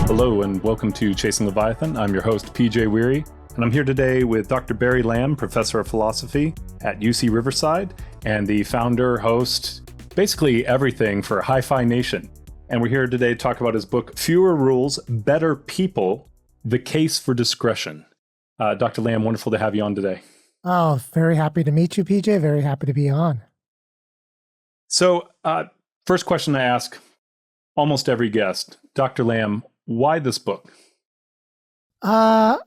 Hello and welcome to Chasing Leviathan. I'm your host, PJ Weary, and I'm here today with Dr. Barry Lamb, professor of philosophy at UC Riverside, and the founder, host, basically everything for Hi-Fi Nation. And we're here today to talk about his book, Fewer Rules, Better People, The Case for Discretion. Dr. Lamb, wonderful to have you on today. Oh, very happy to meet you, PJ. Very happy to be on. So, first question I ask almost every guest, Dr. Lamb, why this book? The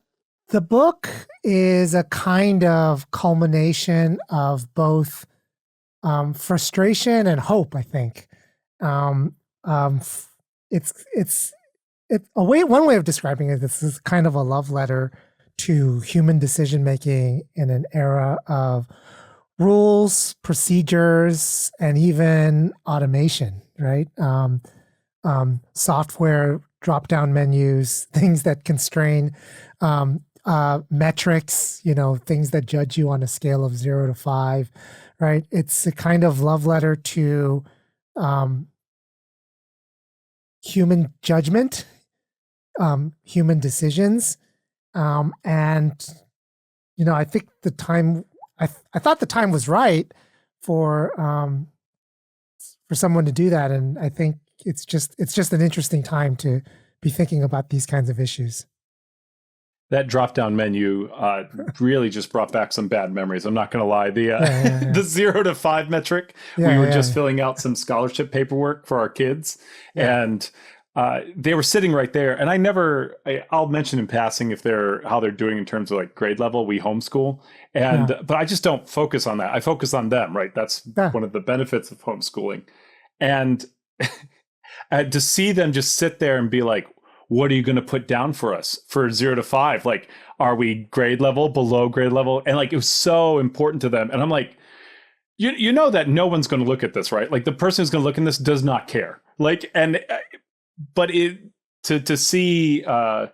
book is a kind of culmination of both frustration and hope, I think. One way of describing it, this is kind of a love letter to human decision making in an era of rules, procedures, and even automation, right? Software drop-down menus, things that constrain, metrics, things that judge you on a scale of 0 to 5, right? It's a kind of love letter to human judgment, human decisions, and I think the time. I thought the time was right for someone to do that, and I think it's just an interesting time to be thinking about these kinds of issues. That drop-down menu really just brought back some bad memories. I'm not going to lie. The 0 to 5 metric. We were just filling out some scholarship paperwork for our kids, and they were sitting right there. And I'll mention in passing how they're doing in terms of like grade level. We homeschool, but I just don't focus on that. I focus on them, right? That's one of the benefits of homeschooling, and to see them just sit there and be like, what are you going to put down for us for 0 to 5? Like, are we grade level, below grade level? And like, it was so important to them. And I'm like, you know that no one's going to look at this, right? Like the person who's going to look in this does not care. Like, but to see that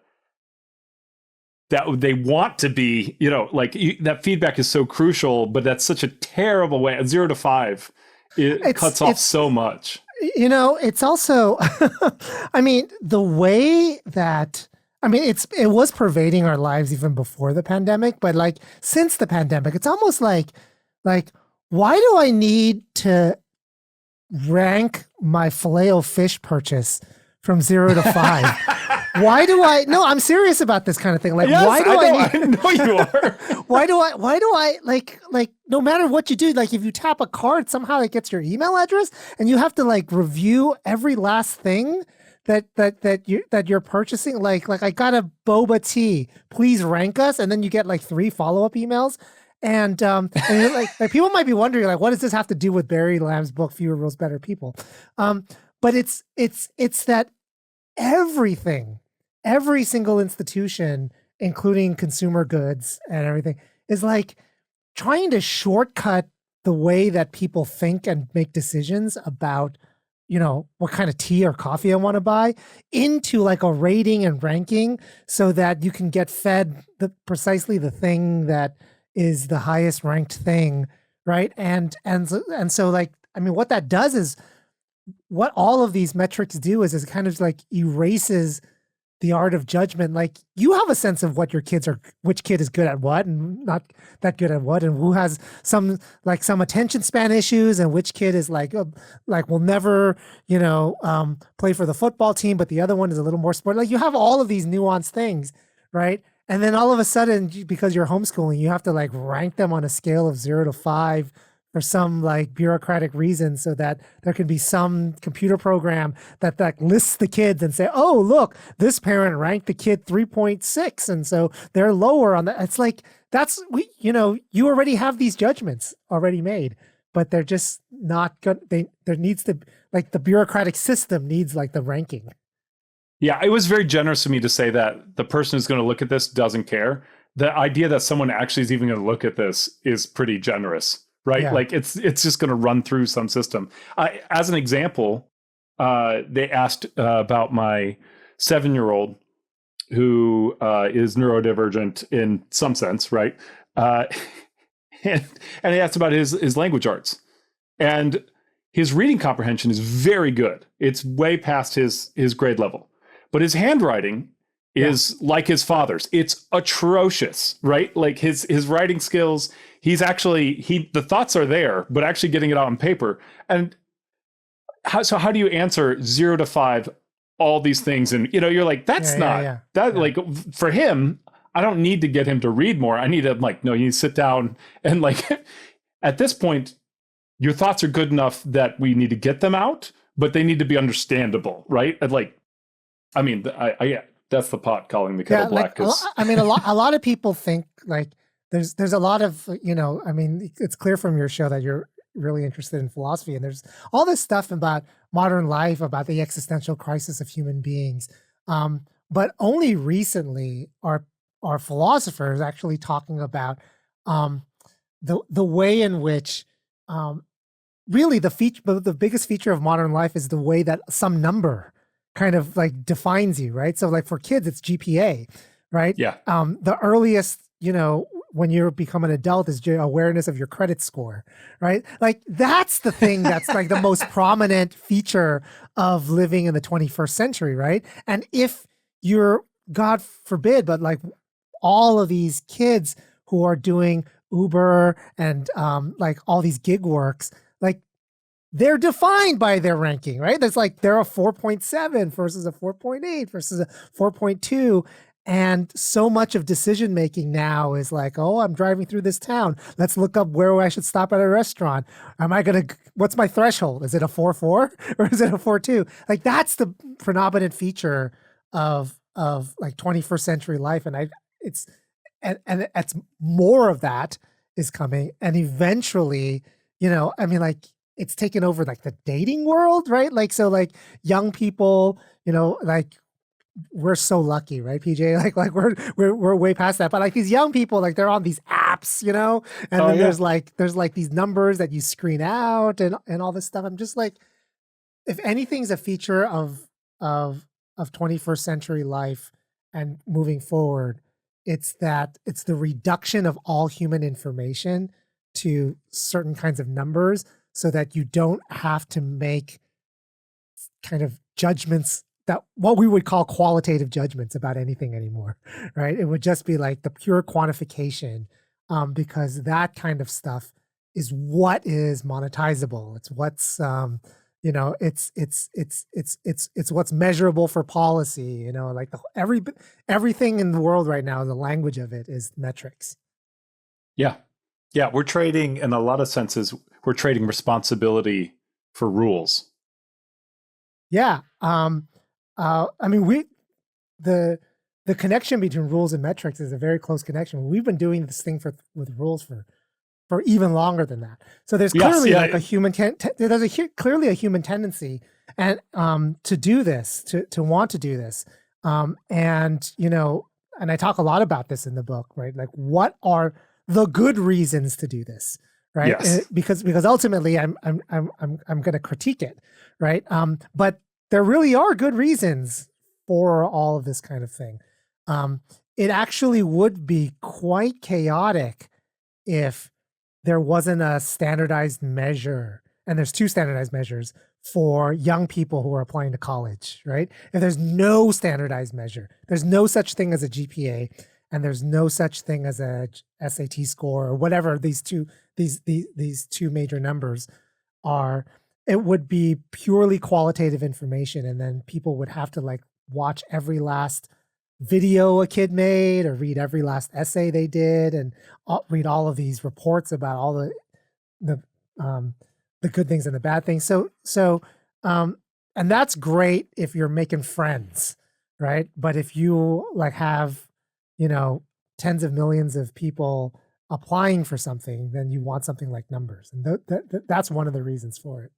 they want to be, that feedback is so crucial, but that's such a terrible way. 0 to 5, it cuts off so much. It's also, the way that, it was pervading our lives even before the pandemic, but like since the pandemic, it's almost like, why do I need to rank my Filet-O-Fish purchase from 0 to 5? Why do I? No, I'm serious about this kind of thing. Like, yes, why do I know you are. Why do I like no matter what you do, like if you tap a card, somehow it gets your email address and you have to like review every last thing that you're purchasing. Like I got a boba tea, please rank us. And then you get like 3 follow-up emails. And you're like people might be wondering, like, what does this have to do with Barry Lamb's book, Fewer Rules, Better People? But it's that everything, every single institution, including consumer goods and everything, is like trying to shortcut the way that people think and make decisions about, what kind of tea or coffee I want to buy into like a rating and ranking so that you can get fed precisely the thing that is the highest ranked thing, right? And so like, what that does is, what all of these metrics do is it kind of like erases the art of judgment. Like you have a sense of which kid is good at what and not that good at what, and who has some attention span issues, and which kid is like will never, play for the football team, but the other one is a little more sport. Like you have all of these nuanced things, right? And then all of a sudden, because you're homeschooling, you have to like rank them on a scale of 0 to 5 for some like bureaucratic reason, so that there can be some computer program that lists the kids and say, oh, look, this parent ranked the kid 3.6. And so they're lower on that. It's like, you already have these judgments already made, but they're just not good. There needs to, like, the bureaucratic system needs like the ranking. Yeah, it was very generous of me to say that the person who's going to look at this doesn't care. The idea that someone actually is even going to look at this is pretty generous. Right. Yeah. Like it's just going to run through some system. As an example, they asked about my 7-year-old who is neurodivergent in some sense. Right. And they asked about his language arts, and his reading comprehension is very good. It's way past his grade level. but his handwriting is like his father's. It's atrocious, right? Like his writing skills, he's actually, the thoughts are there, but actually getting it out on paper. And how do you answer 0 to 5 all these things? And you're like, that's like for him, I don't need to get him to read more. I need to no, you need to sit down and like at this point, your thoughts are good enough that we need to get them out, but they need to be understandable, right? And that's the pot calling the kettle black. A lot of people think like there's a lot of, it's clear from your show that you're really interested in philosophy, and there's all this stuff about modern life, about the existential crisis of human beings. But only recently are philosophers actually talking about the way in which really the biggest feature of modern life is the way that some number kind of like defines you, right? So like for kids, it's GPA, right? Yeah. The earliest, when you become an adult is your awareness of your credit score, right? Like that's the thing that's like the most prominent feature of living in the 21st century, right? And if you're, God forbid, but like all of these kids who are doing Uber and like all these gig works, like they're defined by their ranking, right? There's like, they're a 4.7 versus a 4.8 versus a 4.2. And so much of decision making now is like, oh, I'm driving through this town. Let's look up where I should stop at a restaurant. What's my threshold? Is it a 4.4 or is it a 4.2? Like that's the predominant feature of like 21st century life. And it's more of that is coming. And eventually, it's taken over like the dating world, right? Like, so like young people, like, we're so lucky, right, PJ? Like we're way past that. But like these young people, like they're on these apps, and then there's like these numbers that you screen out and all this stuff. I'm just like, if anything's a feature of 21st century life and moving forward, it's the reduction of all human information to certain kinds of numbers so that you don't have to make kind of judgments that what we would call qualitative judgments about anything anymore, right? It would just be like the pure quantification, because that kind of stuff is what is monetizable. It's what's, it's what's measurable for policy. Like everything in the world right now, the language of it is metrics. Yeah, we're trading in a lot of senses. We're trading responsibility for rules. Yeah. The connection between rules and metrics is a very close connection. We've been doing this thing with rules for even longer than that. So there's clearly a human clearly a human tendency and to do this, to want to do this. And I talk a lot about this in the book, right? Like what are the good reasons to do this, right? Yes. Because ultimately I'm going to critique it, right? But there really are good reasons for all of this kind of thing. It actually would be quite chaotic if there wasn't a standardized measure, and there's 2 standardized measures for young people who are applying to college, right? If there's no standardized measure, there's no such thing as a GPA, and there's no such thing as a SAT score or whatever these two major numbers are. It would be purely qualitative information, and then people would have to like watch every last video a kid made or read every last essay they did and read all of these reports about all the good things and the bad things. So and that's great if you're making friends, right? But if you like have, tens of millions of people applying for something, then you want something like numbers. And that's one of the reasons for it.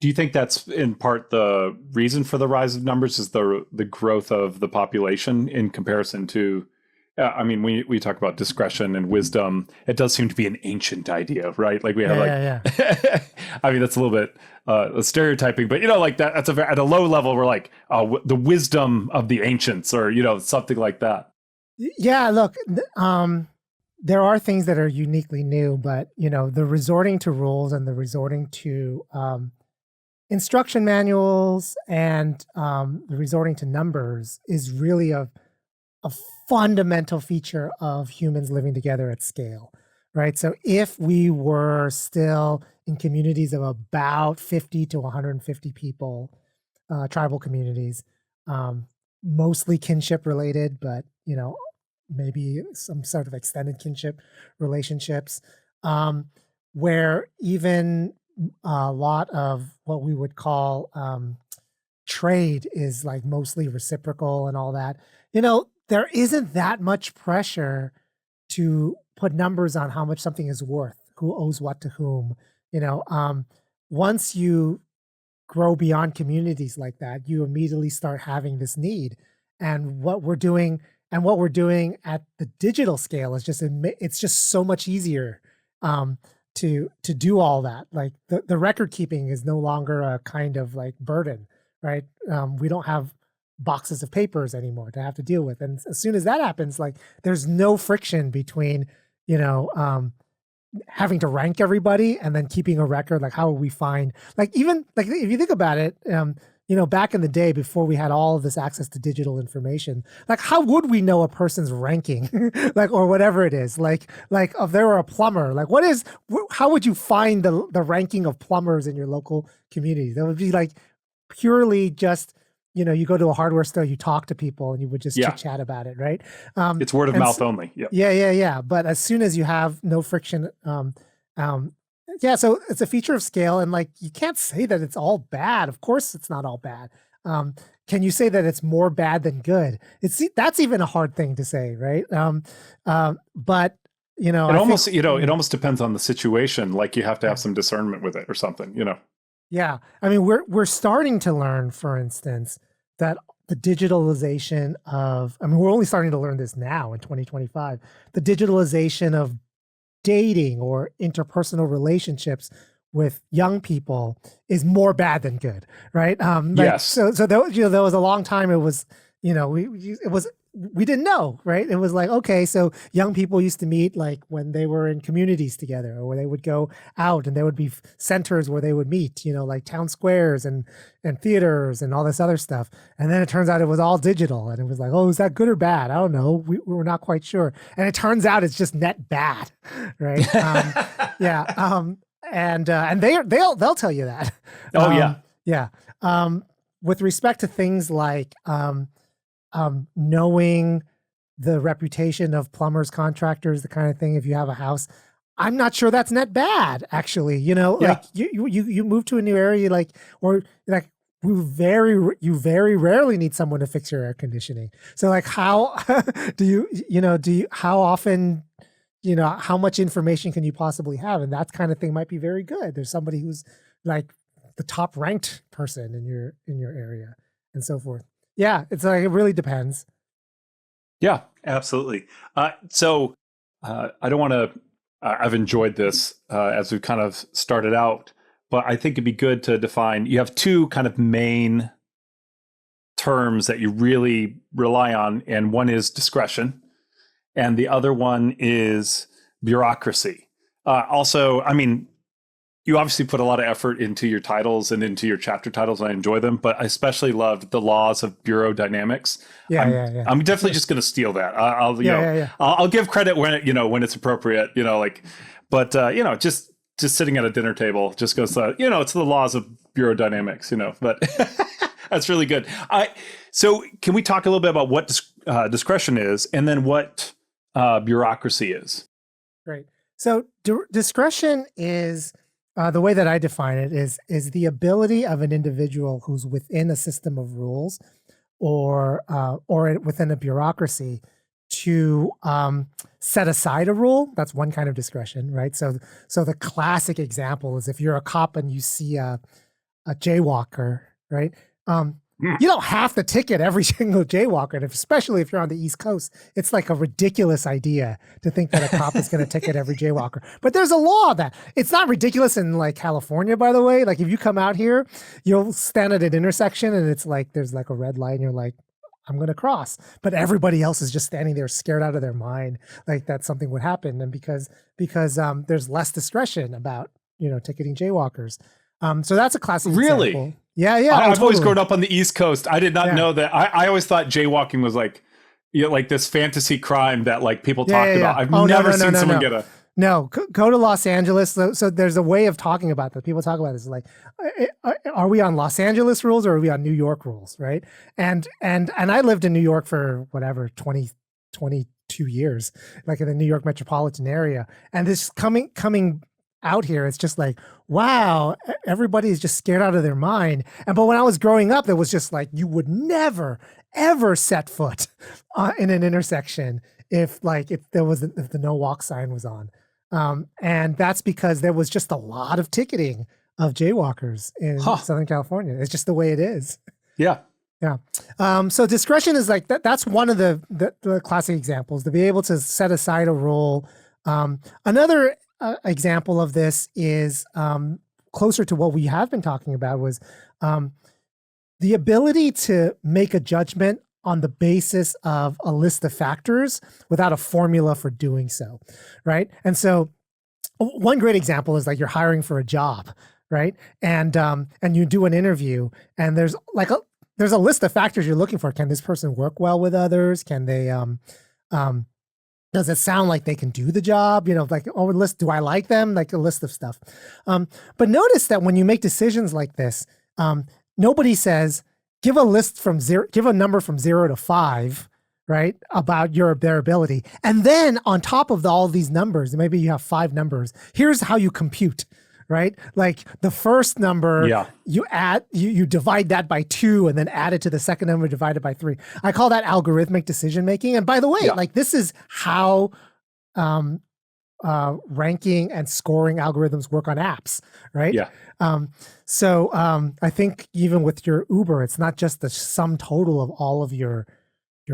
Do you think that's in part the reason for the rise of numbers is the growth of the population in comparison to, we talk about discretion and wisdom. It does seem to be an ancient idea, right? Like we have that's a little bit stereotyping, but like that's at a low level, we're like, oh, the wisdom of the ancients or, something like that. Yeah, look, there are things that are uniquely new, but, the resorting to rules and the resorting to, instruction manuals and resorting to numbers is really a fundamental feature of humans living together at scale, right? So if we were still in communities of about 50 to 150 people, tribal communities, mostly kinship related, but maybe some sort of extended kinship relationships, where even a lot of what we would call trade is like mostly reciprocal and all that. There isn't that much pressure to put numbers on how much something is worth, who owes what to whom. Once you grow beyond communities like that, you immediately start having this need. And what we're doing at the digital scale is it's just so much easier to do all that. Like the record keeping is no longer a kind of like burden, right? We don't have boxes of papers anymore to have to deal with. And as soon as that happens, like there's no friction between, having to rank everybody and then keeping a record. Like how would we find, like, even like if you think about it, back in the day before we had all of this access to digital information, like how would we know a person's ranking, like, or whatever it is, like if there were a plumber, like how would you find the ranking of plumbers in your local community? That would be like purely just, you go to a hardware store, you talk to people and you would just chit chat about it. Right. It's word of mouth only. Yep. Yeah. But as soon as you have no friction, so it's a feature of scale, and like you can't say that it's all bad. Of course, it's not all bad. Can you say that it's more bad than good? That's even a hard thing to say, right? But it almost depends on the situation. Like you have to have some discernment with it or something. Yeah, I mean we're starting to learn, for instance, that the digitalization of, we're only starting to learn this now in 2025. The digitalization of dating or interpersonal relationships with young people is more bad than good, right? Yes. So there was a long time it was, we didn't know, right? It was like, okay, so young people used to meet like when they were in communities together, or where they would go out and there would be centers where they would meet, like town squares and theaters and all this other stuff. And then it turns out it was all digital, and it was like, oh, is that good or bad? I don't know. We were not quite sure. And it turns out it's just net bad, right? And they'll tell you that. Oh, yeah. With respect to things like, knowing the reputation of plumbers, contractors, the kind of thing, if you have a house, I'm not sure that's net bad, actually. Like you move to a new area, you very rarely need someone to fix your air conditioning. So like how how often, how much information can you possibly have? And that kind of thing might be very good. There's somebody who's like the top ranked person in your area and so forth. Yeah, it's like, it really depends. Yeah, absolutely. So I don't want to, I've enjoyed this as we've kind of started out, but I think it'd be good to define, you have two kind of main terms that you really rely on, and one is discretion, and the other one is bureaucracy. Also, you obviously put a lot of effort into your titles and into your chapter titles, and I enjoy them, but I especially loved the laws of bureau dynamics. I'm definitely just going to steal that. I'll give credit when it's appropriate, but just sitting at a dinner table just goes, it's the laws of bureau dynamics, but that's really good. So can we talk a little bit about what discretion is, and then what bureaucracy is? Great. So discretion is, the way that I define it is the ability of an individual who's within a system of rules or within a bureaucracy to set aside a rule. That's one kind of discretion, right? So the classic example is if you're a cop and you see a jaywalker, right? You don't have to ticket every single jaywalker, and especially if you're on the East Coast, it's like a ridiculous idea to think that a cop is going to ticket every jaywalker. But there's a law that it's not ridiculous in like California, by the way. Like if you come out here, you'll stand at an intersection and it's like there's like a red light, and you're like, I'm going to cross, but everybody else is just standing there scared out of their mind, like that something would happen, and because there's less discretion about ticketing jaywalkers. So that's a classic Really? example. Yeah, yeah. I've always totally. grown up on the East Coast. I did not know that. I always thought jaywalking was like, like this fantasy crime that like people talked about. I've never seen someone get a. No, go to Los Angeles. So there's a way of talking about that. People talk about this like, are we on Los Angeles rules or are we on New York rules, right? And I lived in New York for whatever 22 years, like in the New York metropolitan area. And this coming out here, it's just like, wow, everybody is just scared out of their mind. But when I was growing up, it was just like you would never ever set foot in an intersection if the no walk sign was on. And that's because there was just a lot of ticketing of jaywalkers in Southern California. It's just the way it is. Yeah. Yeah. So discretion is like that. That's one of the classic examples, to be able to set aside a rule. Another example of this is closer to what we have been talking about was the ability to make a judgment on the basis of a list of factors without a formula for doing so, right? And so one great example is like you're hiring for a job, right? And you do an interview and there's a list of factors you're looking for. Can this person work well with others? Can they does it sound like they can do the job? Like, list, do I like them? Like a list of stuff. But notice that when you make decisions like this, nobody says, give a number from 0 to 5, right? About their ability. And then on top of all these numbers, maybe you have 5 numbers. Here's how you compute, right? Like the first number, you add, you divide that by 2 and then add it to the second number divided by 3. I call that algorithmic decision making. And by the way, like this is how ranking and scoring algorithms work on apps, right? Yeah. So I think even with your Uber, it's not just the sum total of all of your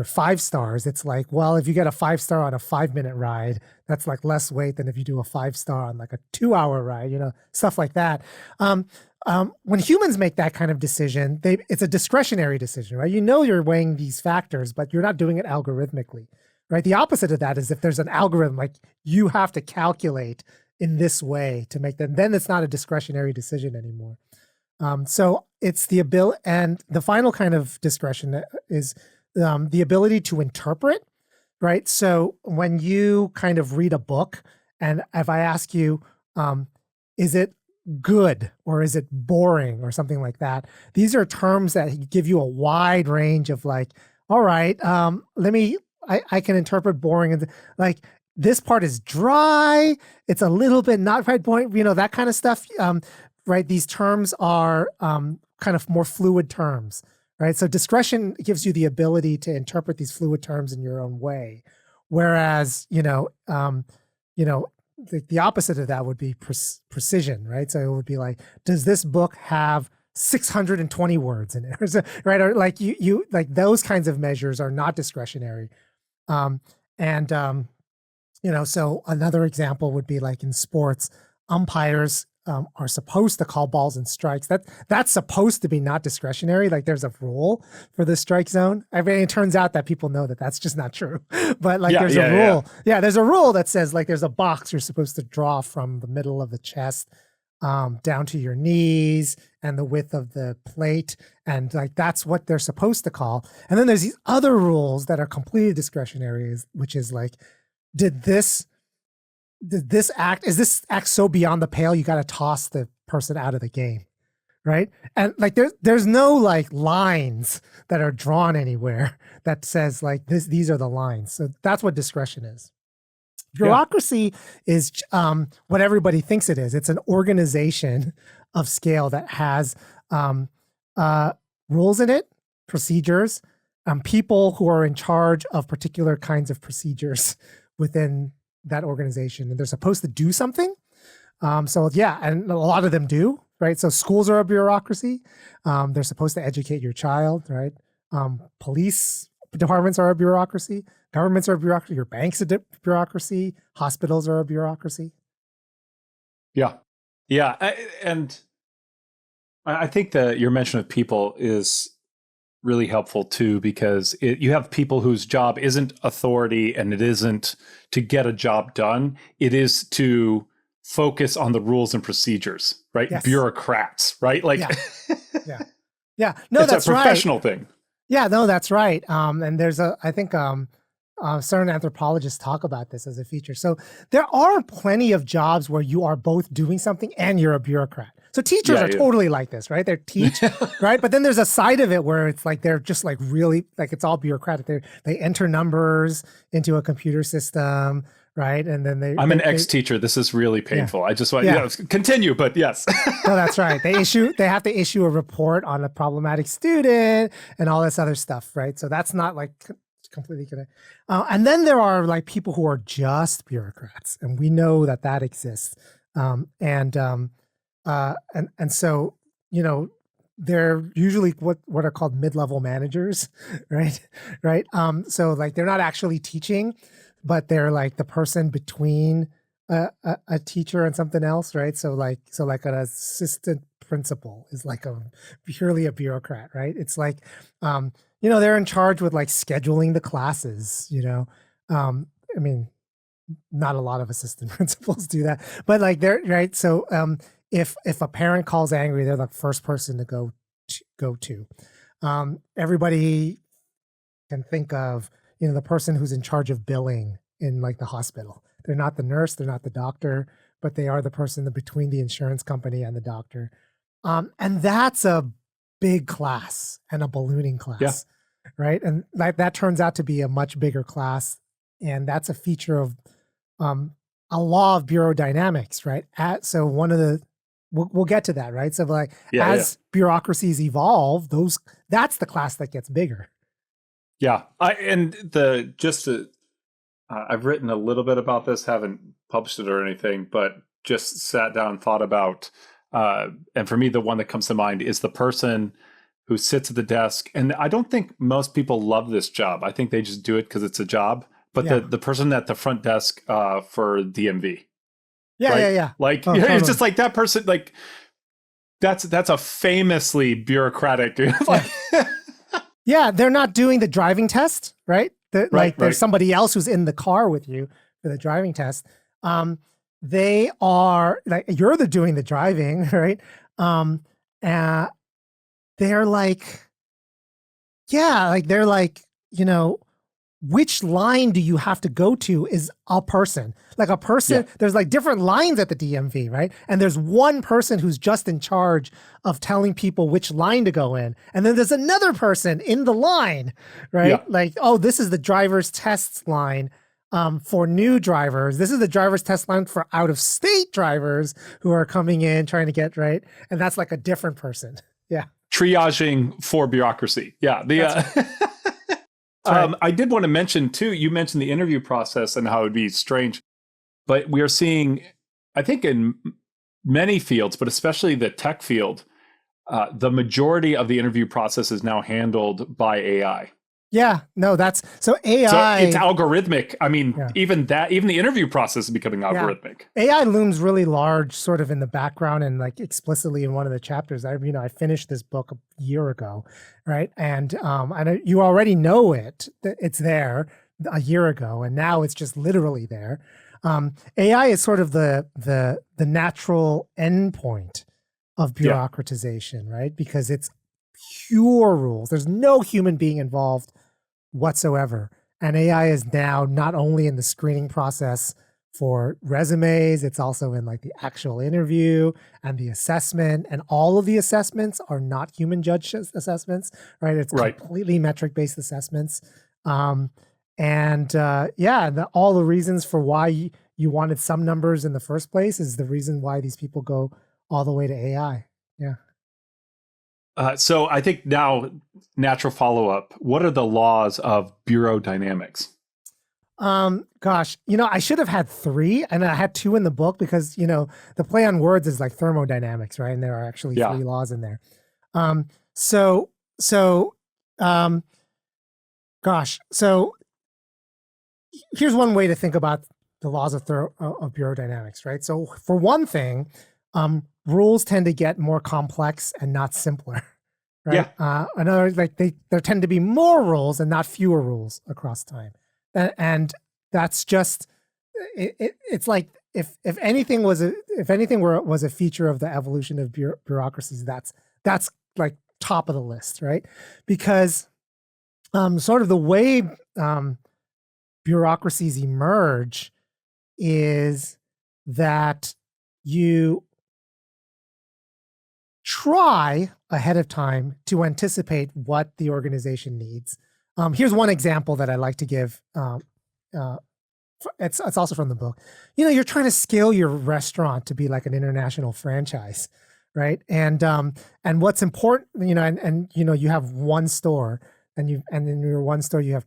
5 stars. It's like, well, if you get a 5-star on a 5-minute ride, that's like less weight than if you do a 5-star on like a 2-hour ride, stuff like that. When humans make that kind of decision, it's a discretionary decision, right? You're weighing these factors, but you're not doing it algorithmically, right? The opposite of that is if there's an algorithm, like you have to calculate in this way to make that, then it's not a discretionary decision anymore. So it's the ability, and the final kind of discretion is the ability to interpret, right? So when you kind of read a book, and if I ask you, is it good or is it boring or something like that? These are terms that give you a wide range of like, all right, I can interpret boring and like this part is dry. It's a little bit not quite boring, that kind of stuff. Right. These terms are kind of more fluid terms. Right. So discretion gives you the ability to interpret these fluid terms in your own way. Whereas, the opposite of that would be precision. Right. So it would be like, does this book have 620 words in it? Right. Or like you like those kinds of measures are not discretionary. So another example would be like in sports, umpires are supposed to call balls and strikes. That's supposed to be not discretionary. Like there's a rule for the strike zone. I mean, it turns out that people know that that's just not true. But like there's a rule. Yeah, there's a rule that says like there's a box you're supposed to draw from the middle of the chest down to your knees and the width of the plate. And like that's what they're supposed to call. And then there's these other rules that are completely discretionary, which is like, is this act so beyond the pale you got to toss the person out of the game, right? And like there's no like lines that are drawn anywhere that says like these are the lines. So that's what discretion is. Bureaucracy is what everybody thinks it is. It's an organization of scale that has rules in it, procedures, people who are in charge of particular kinds of procedures within that organization, and they're supposed to do something. And a lot of them do, right? So schools are a bureaucracy. They're supposed to educate your child, right? Police departments are a bureaucracy. Governments are a bureaucracy. Your bank's a bureaucracy. Hospitals are a bureaucracy. Yeah. And I think that your mention of people is really helpful too, because you have people whose job isn't authority and it isn't to get a job done. It is to focus on the rules and procedures, right? Yes. Bureaucrats, right? Like, yeah. No, it's that's a right. professional thing. Yeah, no, that's right. And there's I think certain anthropologists talk about this as a feature. So there are plenty of jobs where you are both doing something and you're a bureaucrat. So teachers are totally like this, right? They're teach, right? But then there's a side of it where it's like they're just like really like it's all bureaucratic. They enter numbers into a computer system, right? And then I'm an ex-teacher. This is really painful. I just want continue, but yes. No, that's right. They have to issue a report on a problematic student and all this other stuff, right? So that's not like completely connected. And then there are like people who are just bureaucrats, and we know that exists. And so, you know, they're usually what are called mid-level managers, right? Right. So like they're not actually teaching, but they're like the person between a teacher and something else, right? So like an assistant principal is like purely a bureaucrat, right? It's like, you know, they're in charge with like scheduling the classes, you know. I mean, not a lot of assistant principals do that, but like they're right. So if a parent calls angry, they're the first person to go to. Everybody can think of, you know, the person who's in charge of billing in like the hospital. They're not the nurse, they're not the doctor, but they are the person between the insurance company and the doctor. And that's a big class and a ballooning class, right? And that turns out to be a much bigger class. And that's a feature of a law of bureaudynamics, right? So one of the, we'll get to that, right? So like as bureaucracies evolve, that's the class that gets bigger. Yeah. I've written a little bit about this, haven't published it or anything, but just sat down and thought about, and for me, the one that comes to mind is the person who sits at the desk. And I don't think most people love this job. I think they just do it because it's a job. But the person at the front desk for DMV. Yeah. Like it's just like that person, like that's a famously bureaucratic. Yeah, they're not doing the driving test, right? There's somebody else who's in the car with you for the driving test. They are like you're doing the driving, right? They're like, you know, which line do you have to go to is a person. Like a person, there's like different lines at the DMV, right? And there's one person who's just in charge of telling people which line to go in. And then there's another person in the line, right? Yeah. Like, oh, this is the driver's test line for new drivers. This is the driver's test line for out-of-state drivers who are coming in trying to get right. And that's like a different person. Yeah. Triaging for bureaucracy. Yeah. I did want to mention too, you mentioned the interview process and how it would be strange, but we are seeing, I think in many fields, but especially the tech field, the majority of the interview process is now handled by AI. Yeah, no, so AI. So it's algorithmic. I mean, even the interview process is becoming algorithmic. AI looms really large sort of in the background and like explicitly in one of the chapters. I finished this book a year ago, right? And I know you already know it's there a year ago, and now it's just literally there. AI is sort of the natural endpoint of bureaucratization, right? Because it's pure rules. There's no human being involved whatsoever. And AI is now not only in the screening process for resumes, it's also in like the actual interview and the assessment. And all of the assessments are not human judged assessments, right? It's completely metric-based assessments. All the reasons for why you wanted some numbers in the first place is the reason why these people go all the way to AI. Yeah. So I think now, natural follow-up, what are the laws of bureaudynamics? Gosh, I should have had 3, and I had 2 in the book because, the play on words is like thermodynamics, right? And there are actually 3 laws in there. So here's one way to think about the laws of bureaudynamics, right? So for one thing, rules tend to get more complex and not simpler, right? Another, like there tend to be more rules and not fewer rules across time. And that's just, it's like if anything was a feature of the evolution of bureaucracies, that's like top of the list, right? Because sort of the way bureaucracies emerge is that you try ahead of time to anticipate what the organization needs. Here's one example that I like to give. It's also from the book. You're trying to scale your restaurant to be like an international franchise, right? And what's important, and you have one store, and in your one store you have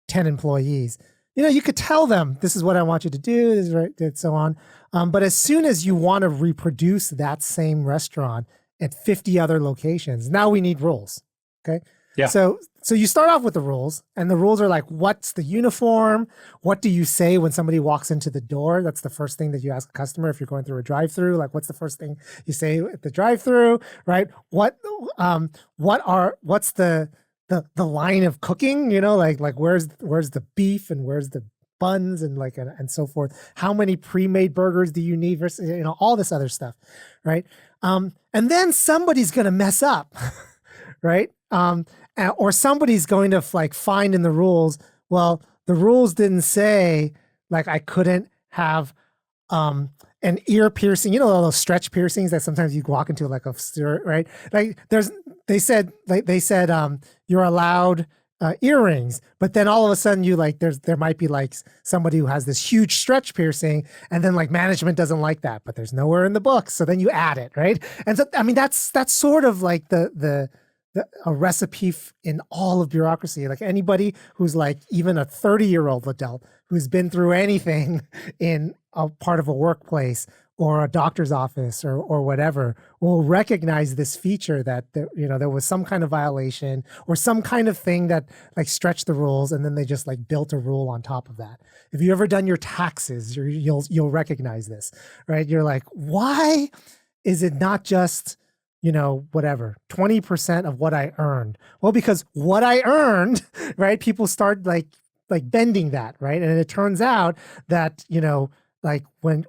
10 employees. You could tell them, this is what I want you to do, this is right, and so on. But as soon as you want to reproduce that same restaurant at 50 other locations, now we need rules. Okay. Yeah. So you start off with the rules, and the rules are like, what's the uniform? What do you say when somebody walks into the door? That's the first thing that you ask a customer if you're going through a drive-through. Like, what's the first thing you say at the drive-through, right? What's the line of cooking? Like where's the beef and where's the buns and so forth? How many pre-made burgers do you need versus all this other stuff, right? And then somebody's gonna mess up, right? Or somebody's going to find in the rules, well, the rules didn't say like I couldn't have an ear piercing, all those stretch piercings that sometimes you walk into like a store, right? Like they said you're allowed earrings, but then all of a sudden there might be like somebody who has this huge stretch piercing, and then like management doesn't like that, but there's nowhere in the book, so then you add it, right? And so I mean that's sort of like a recipe in all of bureaucracy. Like anybody who's like even a 30-year-old adult who's been through anything in a part of a workplace or a doctor's office or whatever will recognize this feature that there was some kind of violation or some kind of thing that like stretched the rules, and then they just like built a rule on top of that. If you ever done your taxes, you'll recognize this, right? You're like, why is it not just 20% of what I earned? Well, because what I earned, right? People start like bending that, right? And it turns out that, like when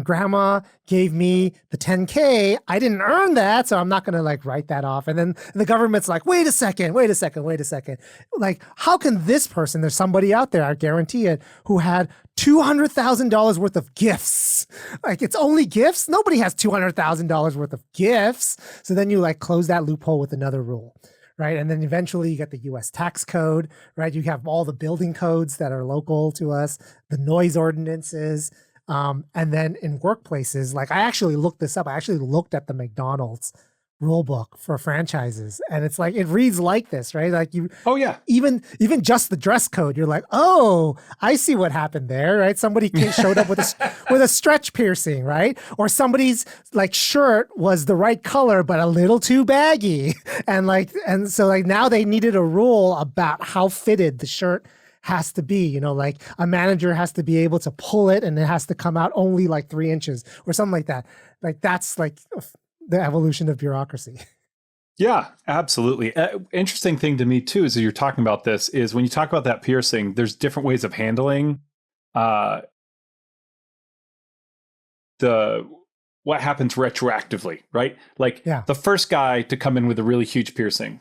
grandma gave me the 10K, I didn't earn that, so I'm not going to like write that off. And then the government's like, wait a second. Like, how can this person, there's somebody out there, I guarantee it, who had $200,000 worth of gifts. Like, it's only gifts? Nobody has $200,000 worth of gifts. So then you like close that loophole with another rule, right? And then eventually you get the US tax code, right? You have all the building codes that are local to us, the noise ordinances. And then in workplaces, like I actually looked this up. I actually looked at the McDonald's rule book for franchises, and it's like, it reads like this, right? Like oh yeah, even just the dress code, you're like, oh, I see what happened there, right? Somebody showed up with a stretch piercing, right? Or somebody's like shirt was the right color but a little too baggy, and so like now they needed a rule about how fitted the shirt has to be, like a manager has to be able to pull it and it has to come out only like 3 inches or something like that. Like that's like the evolution of bureaucracy. Yeah, absolutely. Interesting thing to me too, is that you're talking about this, is when you talk about that piercing, there's different ways of handling what happens retroactively, right? Like the first guy to come in with a really huge piercing,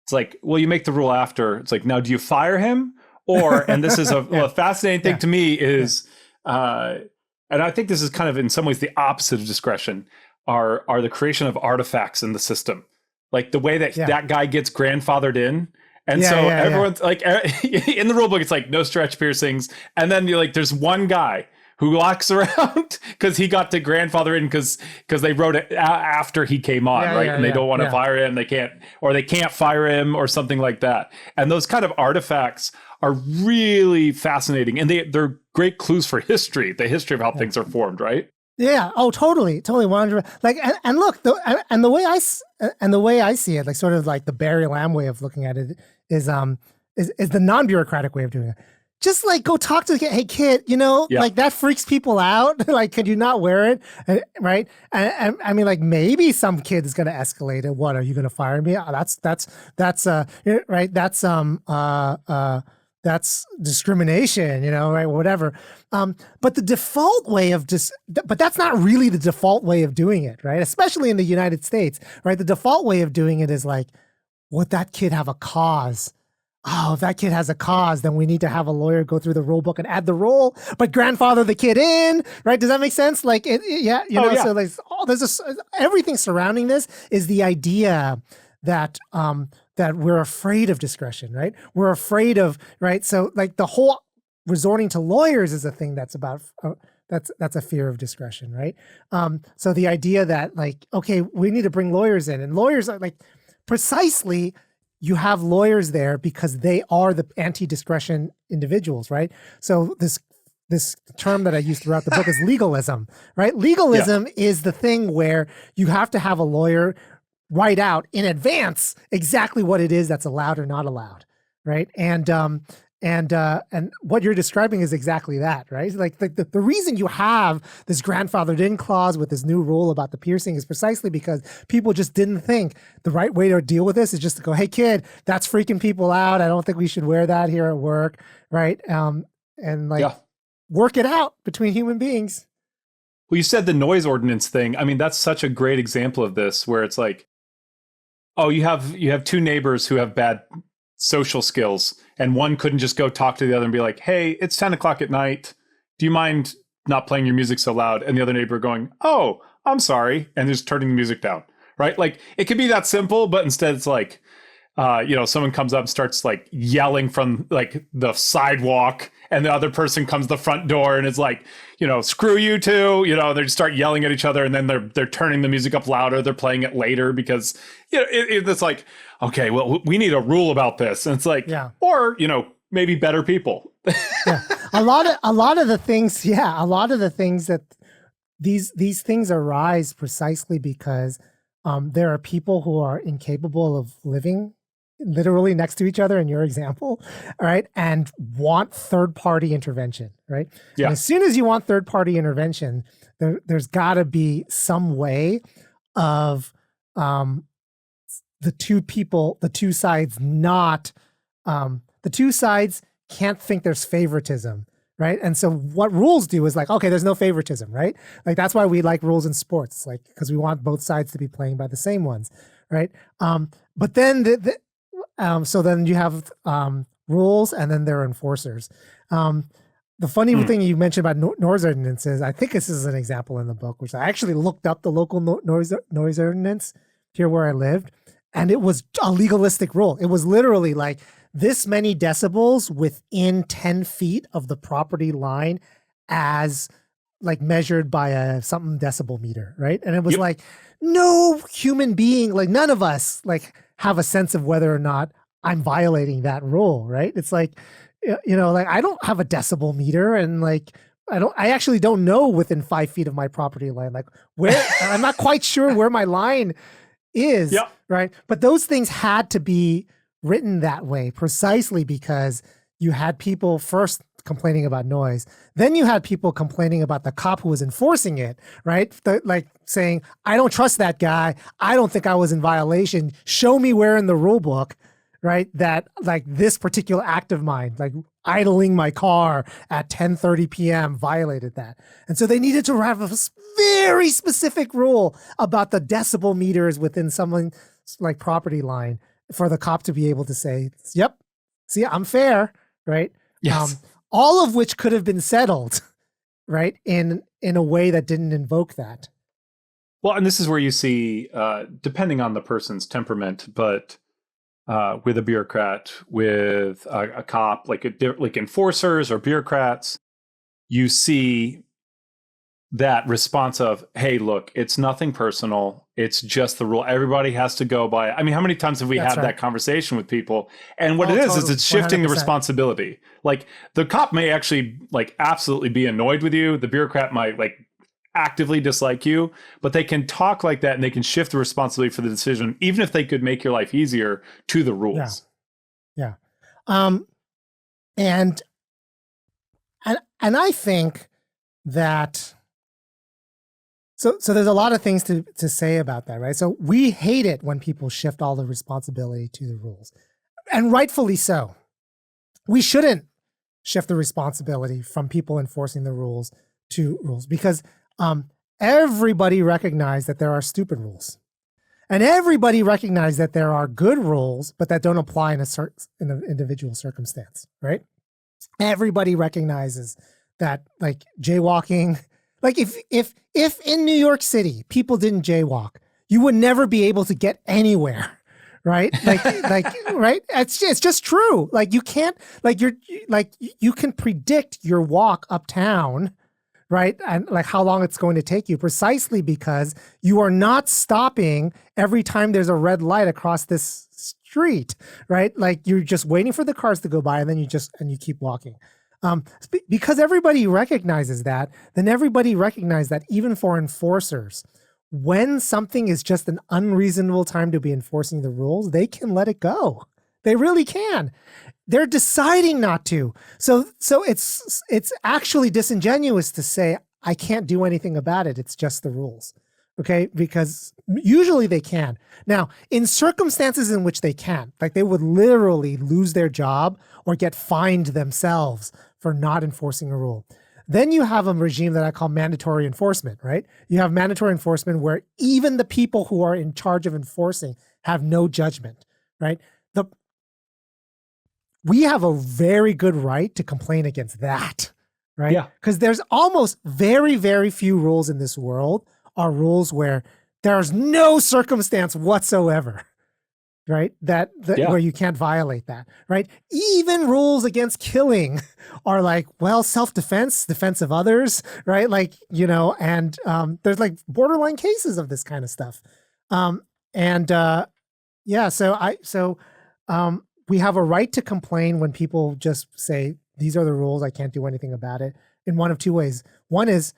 it's like, well, you make the rule after. It's like, now do you fire him? Or, and this is a fascinating thing to me is, and I think this is kind of in some ways the opposite of discretion, are the creation of artifacts in the system. Like the way that that guy gets grandfathered in. And everyone's like, in the rule book, it's like no stretch piercings. And then you're like, there's one guy who walks around because he got to grandfather in because they wrote it after he came on, right? And they don't want to fire him. They can't fire him or something like that. And those kind of artifacts are really fascinating. And they're great clues for history, the history of how things are formed, right? Yeah. Oh, totally. 100%. Like, and look, the way I see it, like sort of like the Barry Lamb way of looking at it is the non-bureaucratic way of doing it. Just like go talk to the kid. Hey kid, like that freaks people out. Like, could you not wear it? Right. And I mean, like maybe some kid is going to escalate it. What, are you going to fire me? That's right. That's that's discrimination, right? Whatever. But the default way of but that's not really the default way of doing it, right? Especially in the United States, right? The default way of doing it is like, would that kid have a cause? Oh, if that kid has a cause, then we need to have a lawyer go through the rule book and add the rule, but grandfather the kid in, right? Does that make sense? Like, yeah, so like, everything surrounding this is the idea that, that we're afraid of discretion, right? We're afraid of, right? So like the whole resorting to lawyers is a thing that's about, that's a fear of discretion, right? So the idea that like, okay, we need to bring lawyers in, and lawyers are like, precisely, you have lawyers there because they are the anti-discretion individuals, right? So this term that I used throughout the book is legalism, right? Legalism is the thing where you have to have a lawyer write out in advance exactly what it is that's allowed or not allowed, right? And what you're describing is exactly that, right? Like the reason you have this grandfathered in clause with this new rule about the piercing is precisely because people just didn't think the right way to deal with this is just to go, hey kid, that's freaking people out. I don't think we should wear that here at work, right? And like work it out between human beings. Well, you said the noise ordinance thing. I mean, that's such a great example of this, where it's like, oh, you have two neighbors who have bad social skills, and one couldn't just go talk to the other and be like, hey, it's 10 o'clock at night. Do you mind not playing your music so loud? And the other neighbor going, oh, I'm sorry. And just turning the music down, right? Like it could be that simple, but instead it's like, someone comes up and starts like yelling from like the sidewalk, and the other person comes to the front door and is like, screw you too. They just start yelling at each other, and then they're turning the music up louder. They're playing it later because, it's like, okay, well, we need a rule about this. And it's like, or, maybe better people. Yeah. A lot of the things that these things arise precisely because there are people who are incapable of living literally next to each other in your example, all right, and want third-party intervention, right? Yeah. And as soon as you want third-party intervention, there's got to be some way of the two sides can't think there's favoritism, right? And so what rules do is like, okay, there's no favoritism, right? Like that's why we like rules in sports, like because we want both sides to be playing by the same ones, right? But then so then you have rules, and then there are enforcers. The funny thing you mentioned about noise ordinances, I think this is an example in the book, which I actually looked up the local noise ordinance here where I lived, and it was a legalistic rule. It was literally like this many decibels within 10 feet of the property line as like measured by a something decibel meter, right? And it was like, no human being, like none of us like have a sense of whether or not I'm violating that rule, right? It's like, like I don't have a decibel meter, and like I actually don't know within 5 feet of my property line, like where I'm not quite sure where my line is, right? But those things had to be written that way precisely because you had people first complaining about noise, then you had people complaining about the cop who was enforcing it, right? Like saying, I don't trust that guy. I don't think I was in violation. Show me where in the rule book, right, that like this particular act of mine, like idling my car at 10:30 p.m. violated that. And so they needed to have a very specific rule about the decibel meters within someone's like property line for the cop to be able to say, yep, see, I'm fair, right? Yes. All of which could have been settled, right, in a way that didn't invoke that. Well, and this is where you see, depending on the person's temperament, but with a bureaucrat, with a cop, like enforcers or bureaucrats, you see that response of, hey, look, it's nothing personal. It's just the rule. Everybody has to go by. I mean, how many times have we had that conversation with people? And what it is it's shifting 100%. The responsibility. Like the cop may actually like absolutely be annoyed with you. The bureaucrat might like actively dislike you, but they can talk like that and they can shift the responsibility for the decision, even if they could make your life easier, to the rules. Yeah. And I think that So there's a lot of things to say about that, right? So we hate it when people shift all the responsibility to the rules, and rightfully so. we shouldn't shift the responsibility from people enforcing the rules to rules, because everybody recognizes that there are stupid rules. And everybody recognizes that there are good rules, but that don't apply in an individual circumstance, right? Everybody recognizes that, like, jaywalking, like if in New York City people didn't jaywalk, you would never be able to get anywhere, right? Like right? It's just true. Like, you can't, like, you can predict your walk uptown, right? And like how long it's going to take you, precisely because you are not stopping every time there's a red light across this street, right? Like, you're just waiting for the cars to go by, and then you keep walking. Because everybody recognizes that, then everybody recognizes that even for enforcers, when something is just an unreasonable time to be enforcing the rules, they can let it go. They really can. They're deciding not to. So it's actually disingenuous to say, I can't do anything about it. It's just the rules. Okay, because usually they can. Now, in circumstances in which they can, like they would literally lose their job or get fined themselves for not enforcing a rule, then you have a regime that I call mandatory enforcement, right? You have mandatory enforcement where even the people who are in charge of enforcing have no judgment, right? We have a very good right to complain against that, right? Yeah. Because there's almost very, very few rules in this world are rules where there's no circumstance whatsoever, right? Where you can't violate that, right? Even rules against killing are like, well, self-defense, defense of others, right? Like, and there's like borderline cases of this kind of stuff. We have a right to complain when people just say, these are the rules, I can't do anything about it, in one of two ways. One is,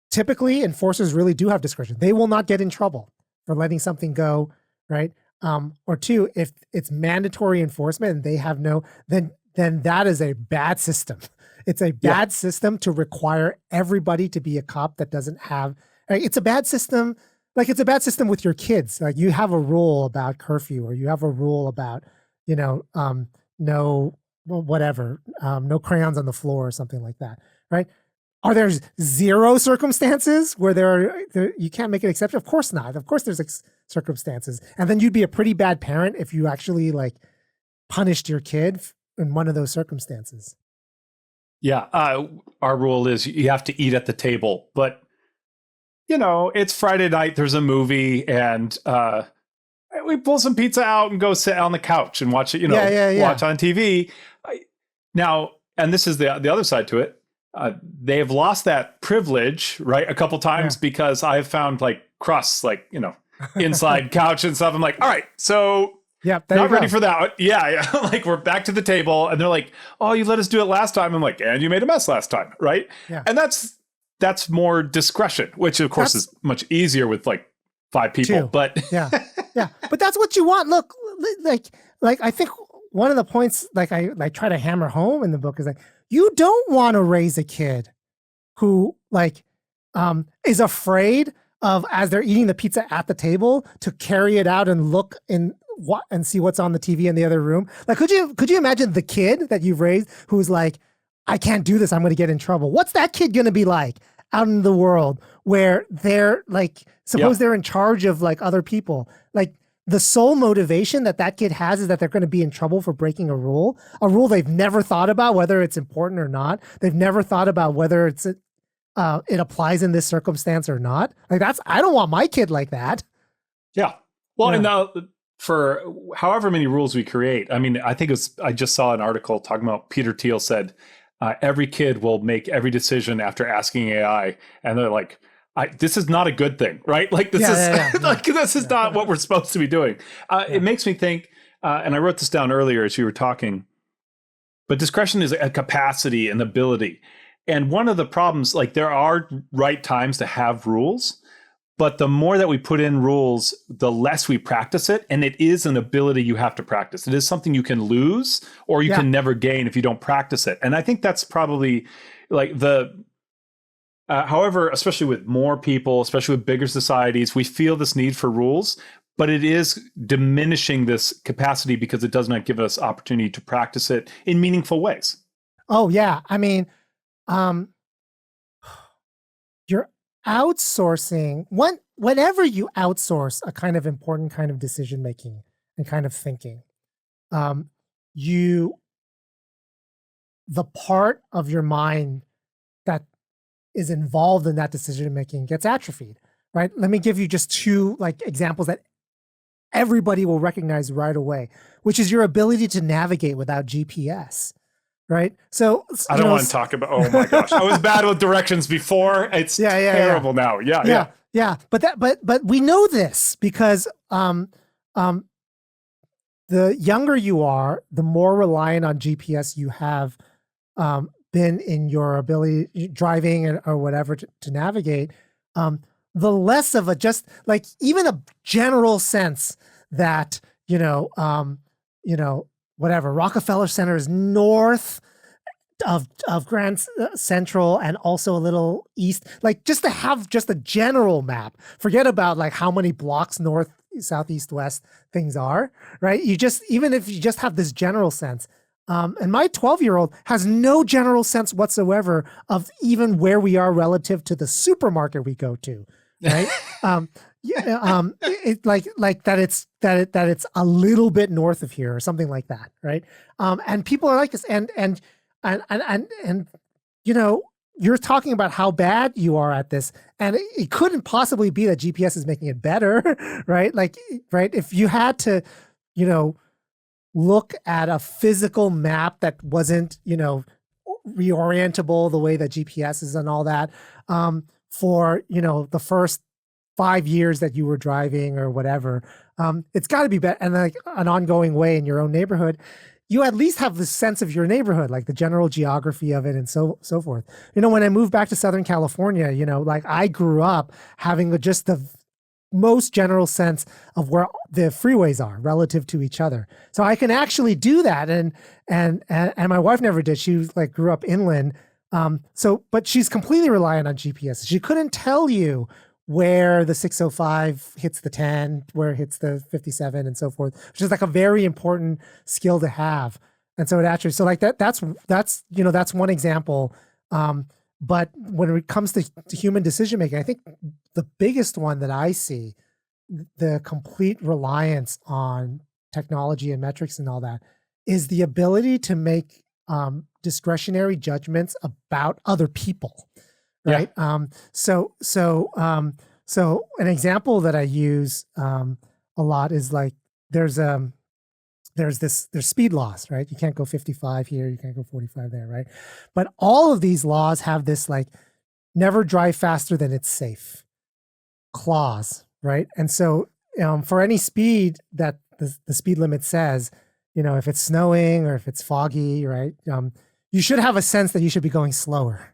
typically enforcers really do have discretion. They will not get in trouble for letting something go, right? Or two, if it's mandatory enforcement and they have then that is a bad system. It's a bad system to require everybody to be a cop that doesn't have, like, it's a bad system. Like, it's a bad system with your kids. Like, you have a rule about curfew, or you have a rule about, no crayons on the floor or something like that, right? Are there zero circumstances where you can't make an exception? Of course not. Of course there's circumstances. And then you'd be a pretty bad parent if you actually like punished your kid in one of those circumstances. Yeah. Our rule is you have to eat at the table, but it's Friday night, there's a movie, and we pull some pizza out and go sit on the couch and watch it, watch on TV. Now, and this is the other side to it. They've lost that privilege, right, a couple times because I've found like crusts, like, inside couch and stuff. I'm like, all right, so not ready for that. Yeah. Like, we're back to the table, and they're like, oh, you let us do it last time. I'm like, and you made a mess last time, right? Yeah. And that's more discretion, which of course is much easier with like 5 people. But yeah, but that's what you want. Look, like I think one of the points, like I try to hammer home in the book, is like, you don't want to raise a kid who is afraid of, as they're eating the pizza at the table, to carry it out and look and see what's on the TV in the other room. Like, could you imagine the kid that you've raised who's like, I can't do this, I'm going to get in trouble? What's that kid going to be like out in the world where they're like, suppose they're in charge of like other people? Like, the sole motivation that kid has is that they're going to be in trouble for breaking a rule they've never thought about whether it's important or not. They've never thought about whether it applies in this circumstance or not. Like, I don't want my kid like that. Yeah. Well, and for however many rules we create, I mean, I just saw an article talking about Peter Thiel said, every kid will make every decision after asking AI. And they're like, this is not a good thing, right? Like, this this is not what we're supposed to be doing. It makes me think, and I wrote this down earlier as you were talking, but discretion is a capacity and ability. And one of the problems, like, there are right times to have rules, but the more that we put in rules, the less we practice it. And it is an ability you have to practice. It is something you can lose or you can never gain if you don't practice it. And I think that's probably like however, especially with more people, especially with bigger societies, we feel this need for rules, but it is diminishing this capacity because it does not give us opportunity to practice it in meaningful ways. Oh yeah. I mean, you're outsourcing whenever you outsource a kind of important kind of decision making and kind of thinking, the part of your mind that is involved in that decision making gets atrophied, right? Let me give you just two like examples that everybody will recognize right away, which is your ability to navigate without GPS, right? So I don't want to talk about, oh my gosh, I was bad with directions before. It's terrible now. Yeah. But we know this because the younger you are, the more reliant on GPS you have been in your ability driving or whatever to navigate, the less of a just like even a general sense that, whatever, Rockefeller Center is north of Grand Central and also a little east, like just to have just a general map, forget about like how many blocks north, south, east, west things are, right? Even if you just have this general sense, and my 12-year-old has no general sense whatsoever of even where we are relative to the supermarket we go to, right? It like that it's a little bit north of here or something like that, right? And people are like this, and you're talking about how bad you are at this, and it couldn't possibly be that GPS is making it better, right? Like, right? If you had to, look at a physical map that wasn't, reorientable the way that GPS is and all that, for, the first 5 years that you were driving or whatever, it's got to be better. And like an ongoing way in your own neighborhood, you at least have the sense of your neighborhood, like the general geography of it and so forth. When I moved back to Southern California, like I grew up having just the most general sense of where the freeways are relative to each other. So I can actually do that. And my wife never did. She like grew up inland. But she's completely reliant on GPS. She couldn't tell you where the 605 hits the 10, where it hits the 57 and so forth, which is like a very important skill to have. And so it actually, so like that's one example. But when it comes to human decision making, I think the biggest one that I see, the complete reliance on technology and metrics and all that, is the ability to make discretionary judgments about other people, right? Yeah. So an example that I use a lot is like there's speed laws, right? You can't go 55 here, you can't go 45 there, right? But all of these laws have this like never drive faster than it's safe clause, right? And so for any speed that the speed limit says, if it's snowing or if it's foggy, right? You should have a sense that you should be going slower,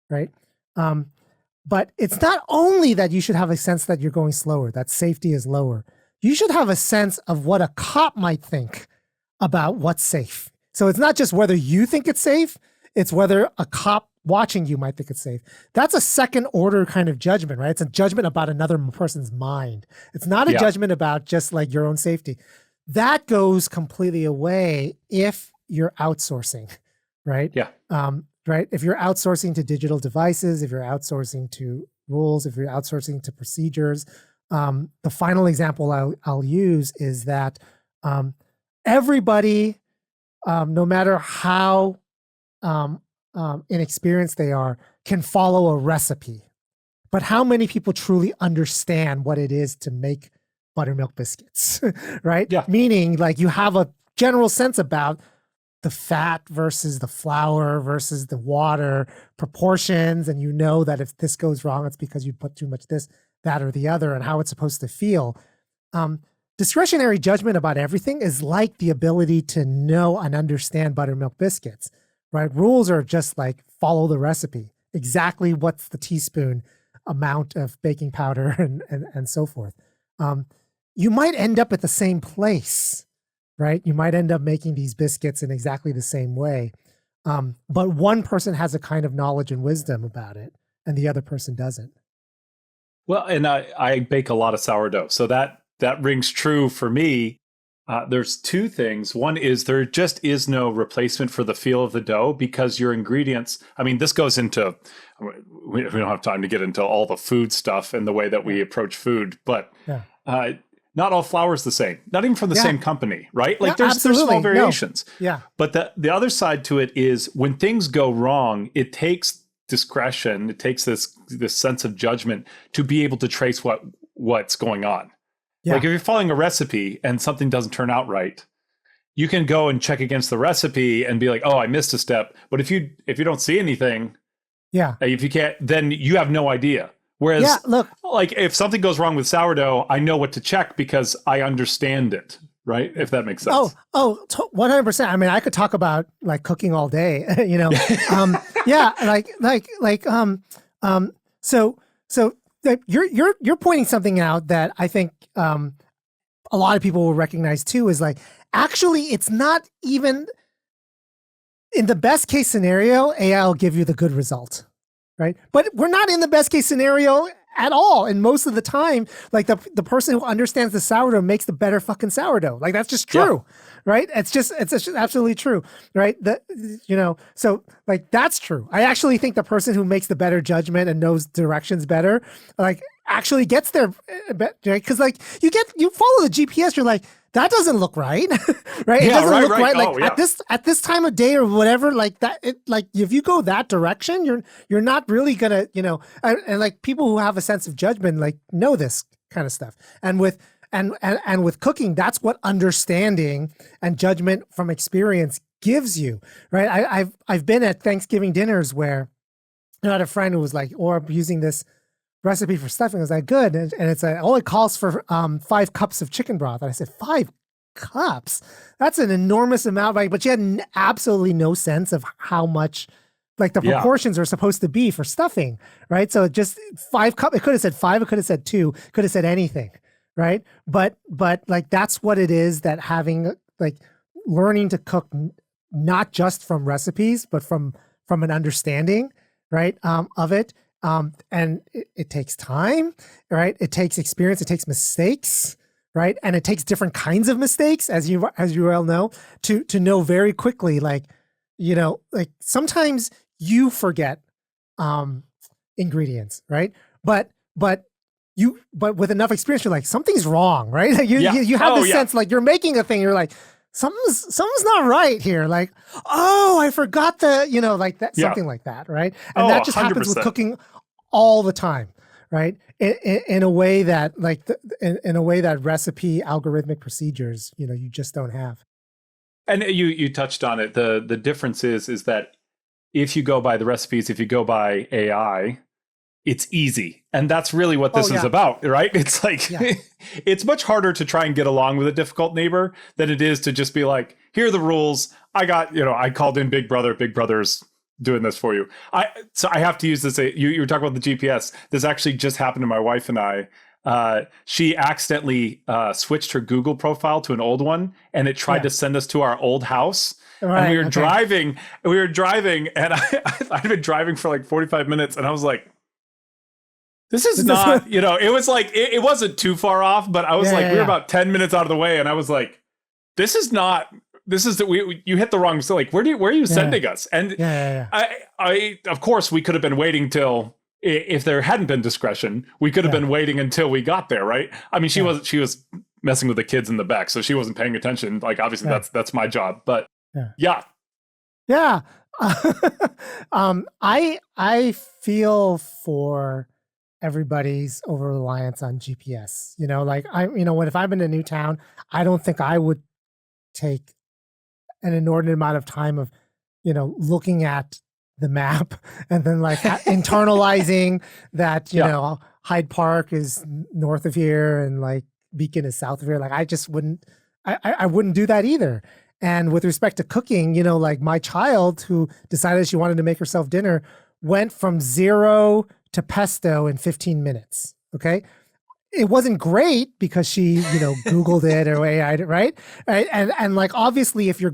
right? But it's not only that you should have a sense that you're going slower, that safety is lower. You should have a sense of what a cop might think about what's safe. So it's not just whether you think it's safe, it's whether a cop watching you might think it's safe. That's a second order kind of judgment, right? It's a judgment about another person's mind. It's not a judgment about just like your own safety. That goes completely away if you're outsourcing, right? Yeah. Right. If you're outsourcing to digital devices, if you're outsourcing to rules, if you're outsourcing to procedures, the final example I'll use is that everybody, no matter how inexperienced they are, can follow a recipe. But how many people truly understand what it is to make buttermilk biscuits, right? Yeah. Meaning like you have a general sense about the fat versus the flour versus the water proportions. And you know that if this goes wrong, it's because you put too much this, that, or the other, and how it's supposed to feel. Discretionary judgment about everything is like the ability to know and understand buttermilk biscuits, right? Rules are just like follow the recipe, exactly what's the teaspoon amount of baking powder and so forth. You might end up at the same place, right? You might end up making these biscuits in exactly the same way. But one person has a kind of knowledge and wisdom about it, and the other person doesn't. Well, and I bake a lot of sourdough. So that that rings true for me. There's two things. One is there just is no replacement for the feel of the dough, because your ingredients, I mean, this goes into, we don't have time to get into all the food stuff and the way that we approach food, but not all flour is the same, not even from the same company, right? Like there's small variations. No. Yeah. But the other side to it is when things go wrong, it takes discretion. It takes this sense of judgment to be able to trace what's going on. Yeah. Like if you're following a recipe and something doesn't turn out right, you can go and check against the recipe and be like, oh, I missed a step. But if you don't see anything, if you can't, then you have no idea. Whereas, look, like if something goes wrong with sourdough, I know what to check because I understand it, right? If that makes sense. 100%. I mean, I could talk about like cooking all day, you know. So you're pointing something out that I think a lot of people will recognize too, is like, actually, it's not even in the best case scenario, AI will give you the good result, right? But we're not in the best case scenario at all. And most of the time, like the person who understands the sourdough makes the better fucking sourdough. Like that's just true, right? It's just absolutely true, right? So like that's true. I actually think the person who makes the better judgment and knows directions better, like actually gets there, right? Because like you follow the GPS, you're like, that doesn't look right, right? It doesn't look right. Like at this time of day or whatever, like that. Like if you go that direction, you're not really gonna, you know. And like people who have a sense of judgment, like know this kind of stuff. And with cooking, that's what understanding and judgment from experience gives you, right? I've been at Thanksgiving dinners where I had a friend who was like, "Or I'm using this recipe for stuffing." I was like, good. And it's like, it calls for 5 cups of chicken broth. And I said, 5 cups? That's an enormous amount, right? But she had absolutely no sense of how much, like the proportions are supposed to be for stuffing, right? So just 5 cups, it could have said 5, it could have said 2, could have said anything, right? But like, that's what it is, that having, like, learning to cook, not just from recipes, but from an understanding, right, of it. And it takes time, right? It takes experience. It takes mistakes, right? And it takes different kinds of mistakes, as you well know, to know very quickly, like, you know, like sometimes you forget ingredients, right? But with enough experience, you're like, something's wrong, right? You have this sense, like you're making a thing, you're like, something's not right here. Like, oh, I forgot like that, something like that, right? And that just 100%. Happens with cooking all the time, right? In a way that, like, in a way that recipe algorithmic procedures, you know, you just don't have. And you touched on it. The difference is that if you go by the recipes, if you go by AI, it's easy. And that's really what this is about, right? It's like, it's much harder to try and get along with a difficult neighbor than it is to just be like, here are the rules. I called in Big Brother. Big Brother's doing this for you. So I have to use this. You were talking about the GPS. This actually just happened to my wife and I. She accidentally switched her Google profile to an old one, and it tried to send us to our old house. Right, and we were driving, and I'd been driving for like 45 minutes, and I was like, this is not, you know, it was like, it wasn't too far off, but I was we were about 10 minutes out of the way, and I was like, you hit the wrong, so like, where are you sending us? And I of course, we could have been waiting till, if there hadn't been discretion, we could have been waiting until we got there, right? I mean, she was messing with the kids in the back, so she wasn't paying attention. Like, obviously that's my job, but I feel for everybody's over reliance on GPS. You know, like if I'm in a new town, I don't think I would take an inordinate amount of time of, you know, looking at the map and then like internalizing that, you know, Hyde Park is north of here and like Beacon is south of here. Like I just wouldn't, I wouldn't do that either. And with respect to cooking, you know, like my child who decided she wanted to make herself dinner went from 0 to pesto in 15 minutes. Okay. It wasn't great because she, you know, Googled it or AI'd it, right? And like, obviously if you're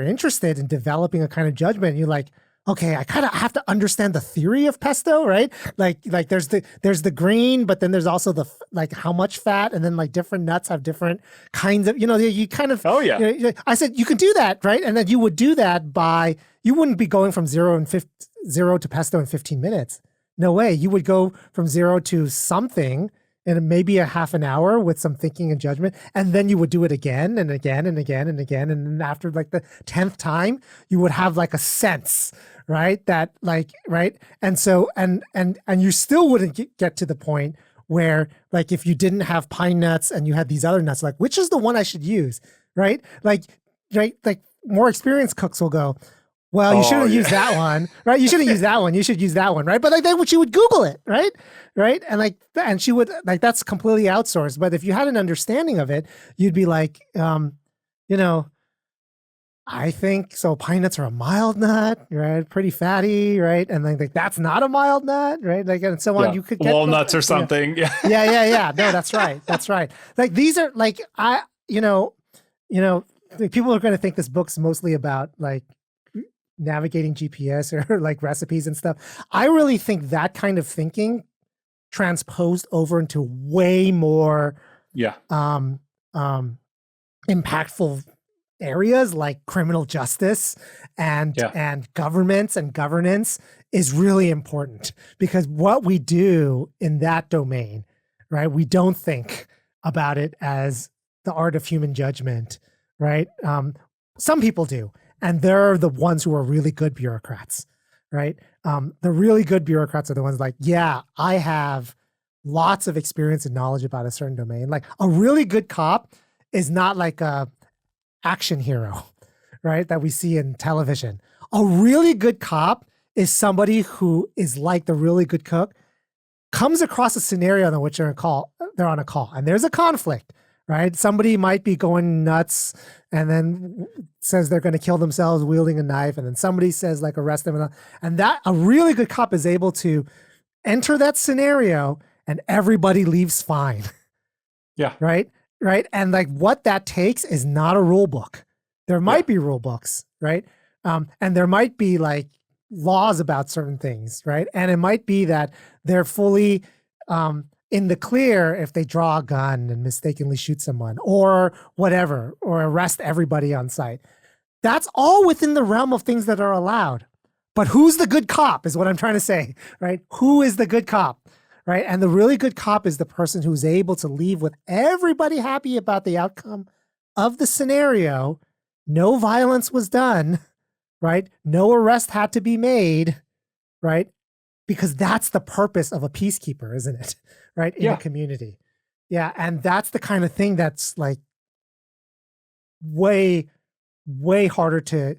interested in developing a kind of judgment, you're like, okay, I kind of have to understand the theory of pesto, right? Like there's the green, but then there's also the like how much fat, and then like different nuts have different kinds of, you kind of, Oh yeah. I said you can do that, right? And then you would do that by, you wouldn't be going from zero to pesto in 15 minutes. No way. You would go from zero to something in maybe a half an hour with some thinking and judgment. And then you would do it again and again and again and again. And then after like the 10th time, you would have like a sense, right? That like, right. And so, and you still wouldn't get to the point where like, if you didn't have pine nuts and you had these other nuts, like, which is the one I should use? Right. Like more experienced cooks will go, well, you shouldn't use that one, right? You shouldn't use that one. You should use that one, right? But like then she would Google it, right? Right. And she would like, that's completely outsourced. But if you had an understanding of it, you'd be like, I think so. Pine nuts are a mild nut, right? Pretty fatty, right? And like that's not a mild nut, right? Like and so on. Yeah. You could get walnuts or something. Yeah. Yeah. No, that's right. That's right. Like these are like like, people are going to think this book's mostly about like navigating GPS or like recipes and stuff. I really think that kind of thinking transposed over into way more impactful areas like criminal justice and governments and governance is really important, because what we do in that domain, right? We don't think about it as the art of human judgment, right? Some people do. And they're the ones who are really good bureaucrats, right? The really good bureaucrats are the ones like, yeah, I have lots of experience and knowledge about a certain domain. Like a really good cop is not like a action hero, right? That we see in television. A really good cop is somebody who is like the really good cook, comes across a scenario in which they're on a call, and there's a conflict, right? Somebody might be going nuts and then says they're going to kill themselves wielding a knife. And then somebody says like arrest them. And that a really good cop is able to enter that scenario and everybody leaves fine. Yeah. Right. And like what that takes is not a rule book. There might be rule books, right? And there might be like laws about certain things, right? And it might be that they're fully, in the clear if they draw a gun and mistakenly shoot someone or whatever, or arrest everybody on site. That's all within the realm of things that are allowed. But who's the good cop is what I'm trying to say, right? Who is the good cop, right? And the really good cop is the person who's able to leave with everybody happy about the outcome of the scenario. No violence was done, right? No arrest had to be made, right? Because that's the purpose of a peacekeeper, isn't it? Right? In a community. Yeah. And that's the kind of thing that's like way, way harder to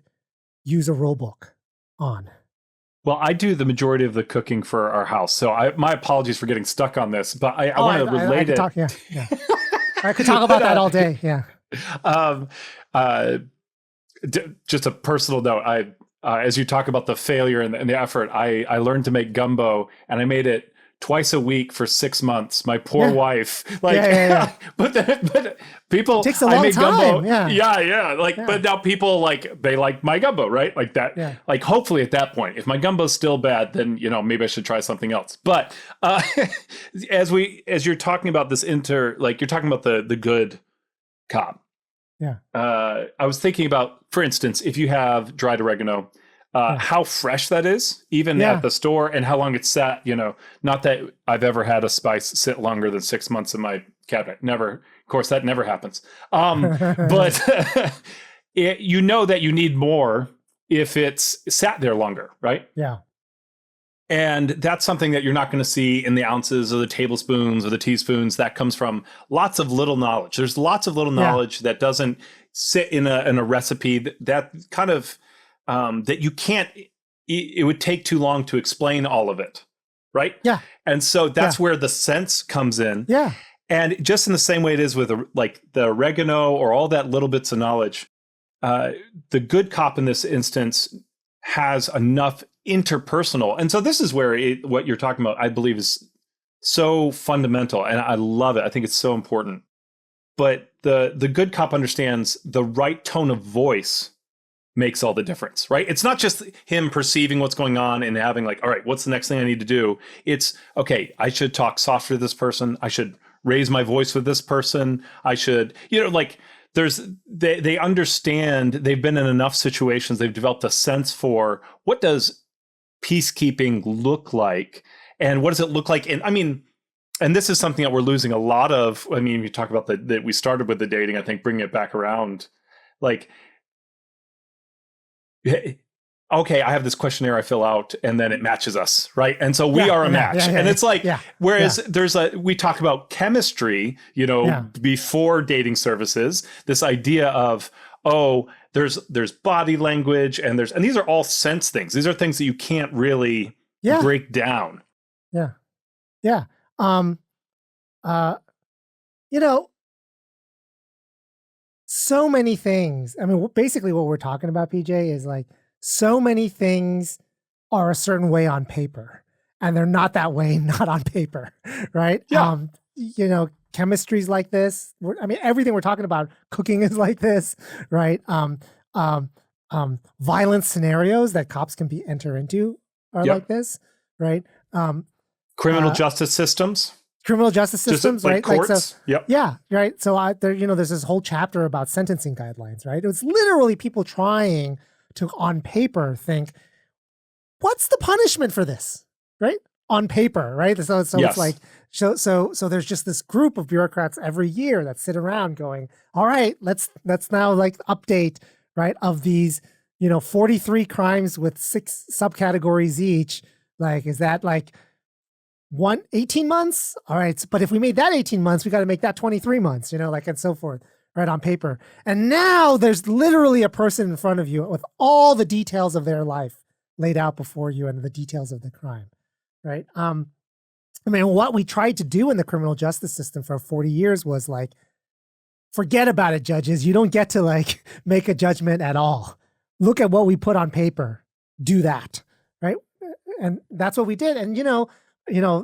use a rule book on. Well, I do the majority of the cooking for our house. So my apologies for getting stuck on this, but I want to relate it. I could talk about that all day. Yeah. Just a personal note. As you talk about the failure and the effort, I learned to make gumbo, and I made it twice a week for 6 months. My poor wife, like, but people, it takes a long time. But now people they like my gumbo, right? Like that. Yeah. Like hopefully at that point, if my gumbo's still bad, then maybe I should try something else. But as you're talking about this you're talking about the good cop. Yeah. I was thinking about, for instance, if you have dried oregano, how fresh that is, even at the store, and how long it's sat. Not that I've ever had a spice sit longer than 6 months in my cabinet. Never. Of course, that never happens. But that you need more if it's sat there longer, right? Yeah. And that's something that you're not going to see in the ounces or the tablespoons or the teaspoons. That comes from lots of little knowledge. There's lots of little knowledge that doesn't sit in a recipe that kind of that you can't. It would take too long to explain all of it, right? Yeah. And so that's where the sense comes in. Yeah. And just in the same way it is with the oregano or all that little bits of knowledge, the good cop in this instance has enough interpersonal. And so this is where what you're talking about, I believe, is so fundamental. And I love it. I think it's so important. But the good cop understands the right tone of voice makes all the difference, right? It's not just him perceiving what's going on and having like, all right, what's the next thing I need to do? It's, okay, I should talk softer to this person. I should raise my voice with this person. I should, like they understand, they've been in enough situations. They've developed a sense for what does peacekeeping look like and what does it look like? And this is something that we're losing a lot of. You talk about that we started with the dating, I think bringing it back around, like, okay, I have this questionnaire I fill out and then it matches us, right? And so we are a match. And it's like, whereas we talk about chemistry, before dating services, this idea of, there's body language and these are all sense things. These are things that you can't really break down. Yeah. Yeah. So many things. Basically what we're talking about, PJ, is like so many things are a certain way on paper and they're not that way, not on paper. Right. Yeah. Chemistry's like this. Everything we're talking about, cooking is like this, right? Violent scenarios that cops can enter into are like this, right? Criminal justice systems. Right? Courts. Yeah, right. So there's this whole chapter about sentencing guidelines, right? It's literally people trying to, on paper, think, what's the punishment for this, right? On paper, right? So it's like, so there's just this group of bureaucrats every year that sit around going, all right, let's now like update, right, of these, 43 crimes with 6 subcategories each. Like, is that like 18 months? All right. But if we made that 18 months, we got to make that 23 months, and so forth, right, on paper. And now there's literally a person in front of you with all the details of their life laid out before you and the details of the crime, right? What we tried to do in the criminal justice system for 40 years was like, forget about it, judges. You don't get to like make a judgment at all. Look at what we put on paper. Do that, right? And that's what we did. And,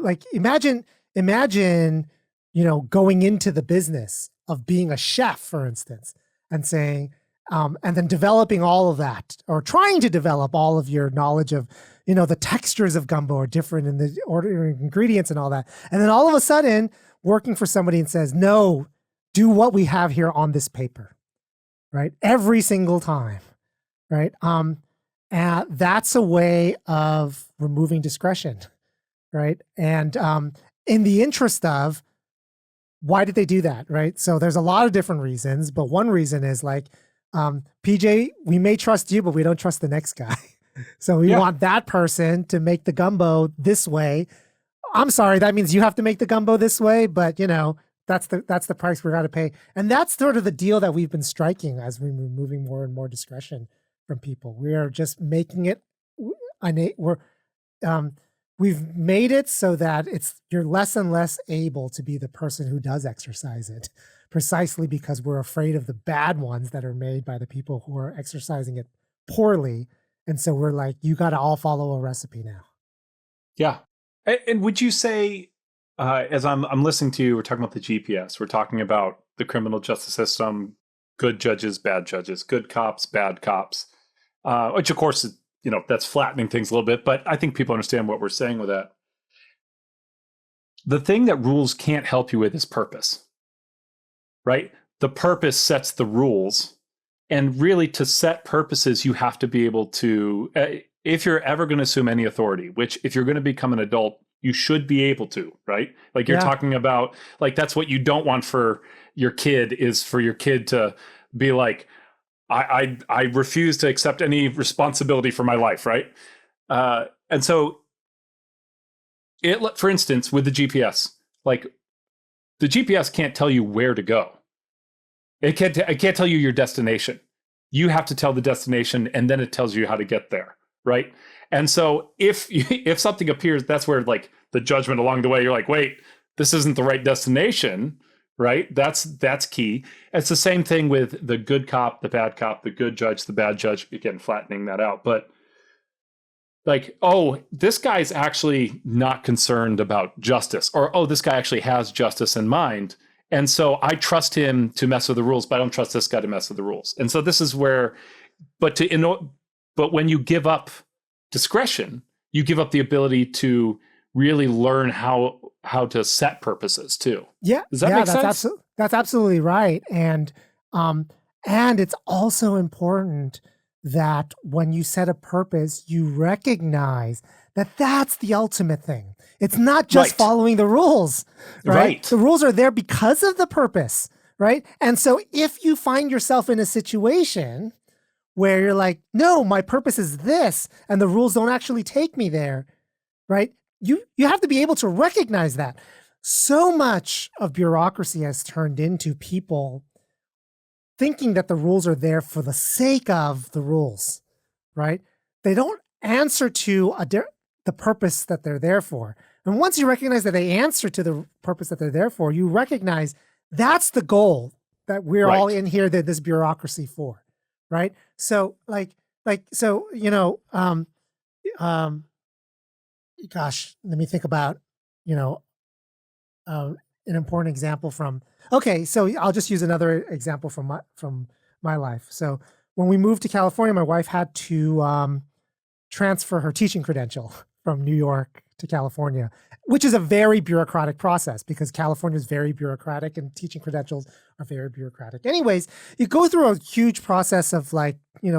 like imagine, going into the business of being a chef, for instance, and saying, and then developing all of that, or trying to develop all of your knowledge of, the textures of gumbo are different in the ordering ingredients and all that. And then all of a sudden working for somebody and says, no, do what we have here on this paper, right? Every single time, right? That's a way of removing discretion, right? And in the interest of, why did they do that, right? So there's a lot of different reasons, but one reason is like, PJ, we may trust you, but we don't trust the next guy. So we want that person to make the gumbo this way. I'm sorry, that means you have to make the gumbo this way, but that's the price we're going to pay. And that's sort of the deal that we've been striking as we're removing more and more discretion from people. We are just making it, we've made it so that you're less and less able to be the person who does exercise it, precisely because we're afraid of the bad ones that are made by the people who are exercising it poorly. And so we're like, you got to all follow a recipe now. Yeah. And would you say, as I'm listening to you, we're talking about the GPS, we're talking about the criminal justice system, good judges, bad judges, good cops, bad cops, which of course, that's flattening things a little bit, but I think people understand what we're saying with that. The thing that rules can't help you with is purpose, right? The purpose sets the rules. And really, to set purposes, you have to be able to, if you're ever going to assume any authority, which if you're going to become an adult, you should be able to, right? Like you're talking about, like, that's what you don't want for your kid, is for your kid to be like, I refuse to accept any responsibility for my life, right? And so, for instance, with the GPS, like the GPS can't tell you where to go. It can't tell you your destination. You have to tell the destination, and then it tells you how to get there, right? And so if something appears, that's where like the judgment along the way, you're like, wait, this isn't the right destination, right? That's key. It's the same thing with the good cop, the bad cop, the good judge, the bad judge. Again, flattening that out, but like, oh, this guy's actually not concerned about justice, or oh, this guy actually has justice in mind. And so I trust him to mess with the rules, but I don't trust this guy to mess with the rules. And so this is where but but when you give up discretion, you give up the ability to really learn how to set purposes too. Yeah. Does that make sense? That's absolutely right. And it's also important that when you set a purpose, you recognize that that's the ultimate thing. It's not just following the rules, right? The rules are there because of the purpose, right? And so if you find yourself in a situation where you're like, no, my purpose is this, and the rules don't actually take me there, right? You have to be able to recognize that. So much of bureaucracy has turned into people thinking that the rules are there for the sake of the rules, right? They don't answer to the purpose that they're there for. And once you recognize that they answer to the purpose that they're there for, you recognize that's the goal that we're all in here, that this bureaucracy for, right? So gosh, let me think about, an important example from, so I'll just use another example from my life. So when we moved to California, my wife had to transfer her teaching credential from New York to California, which is a very bureaucratic process because California is very bureaucratic and teaching credentials are very bureaucratic. Anyways, you go through a huge process of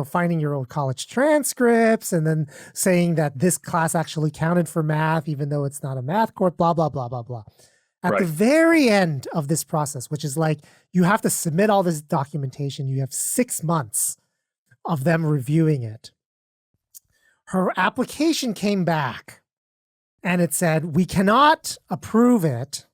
finding your old college transcripts and then saying that this class actually counted for math, even though it's not a math course, blah, blah, blah, blah, blah. At the very end of this process, which is you have to submit all this documentation, you have 6 months of them reviewing it. Her application came back and it said, we cannot approve it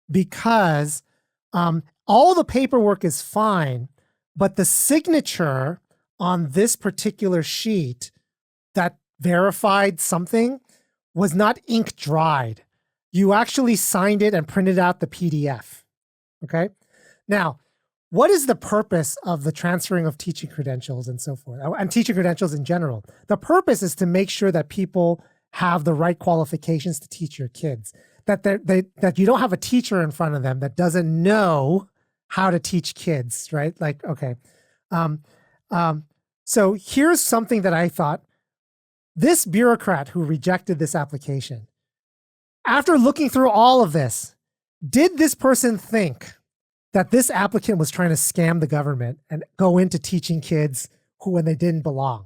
because all the paperwork is fine, but the signature on this particular sheet that verified something was not ink dried. You actually signed it and printed out the PDF. Okay. Now, what is the purpose of the transferring of teaching credentials and so forth, and teaching credentials in general? The purpose is to make sure that people have the right qualifications to teach your kids, that you don't have a teacher in front of them that doesn't know how to teach kids, right? So here's something that I thought, this bureaucrat who rejected this application, after looking through all of this, did this person think that this applicant was trying to scam the government and go into teaching kids when they didn't belong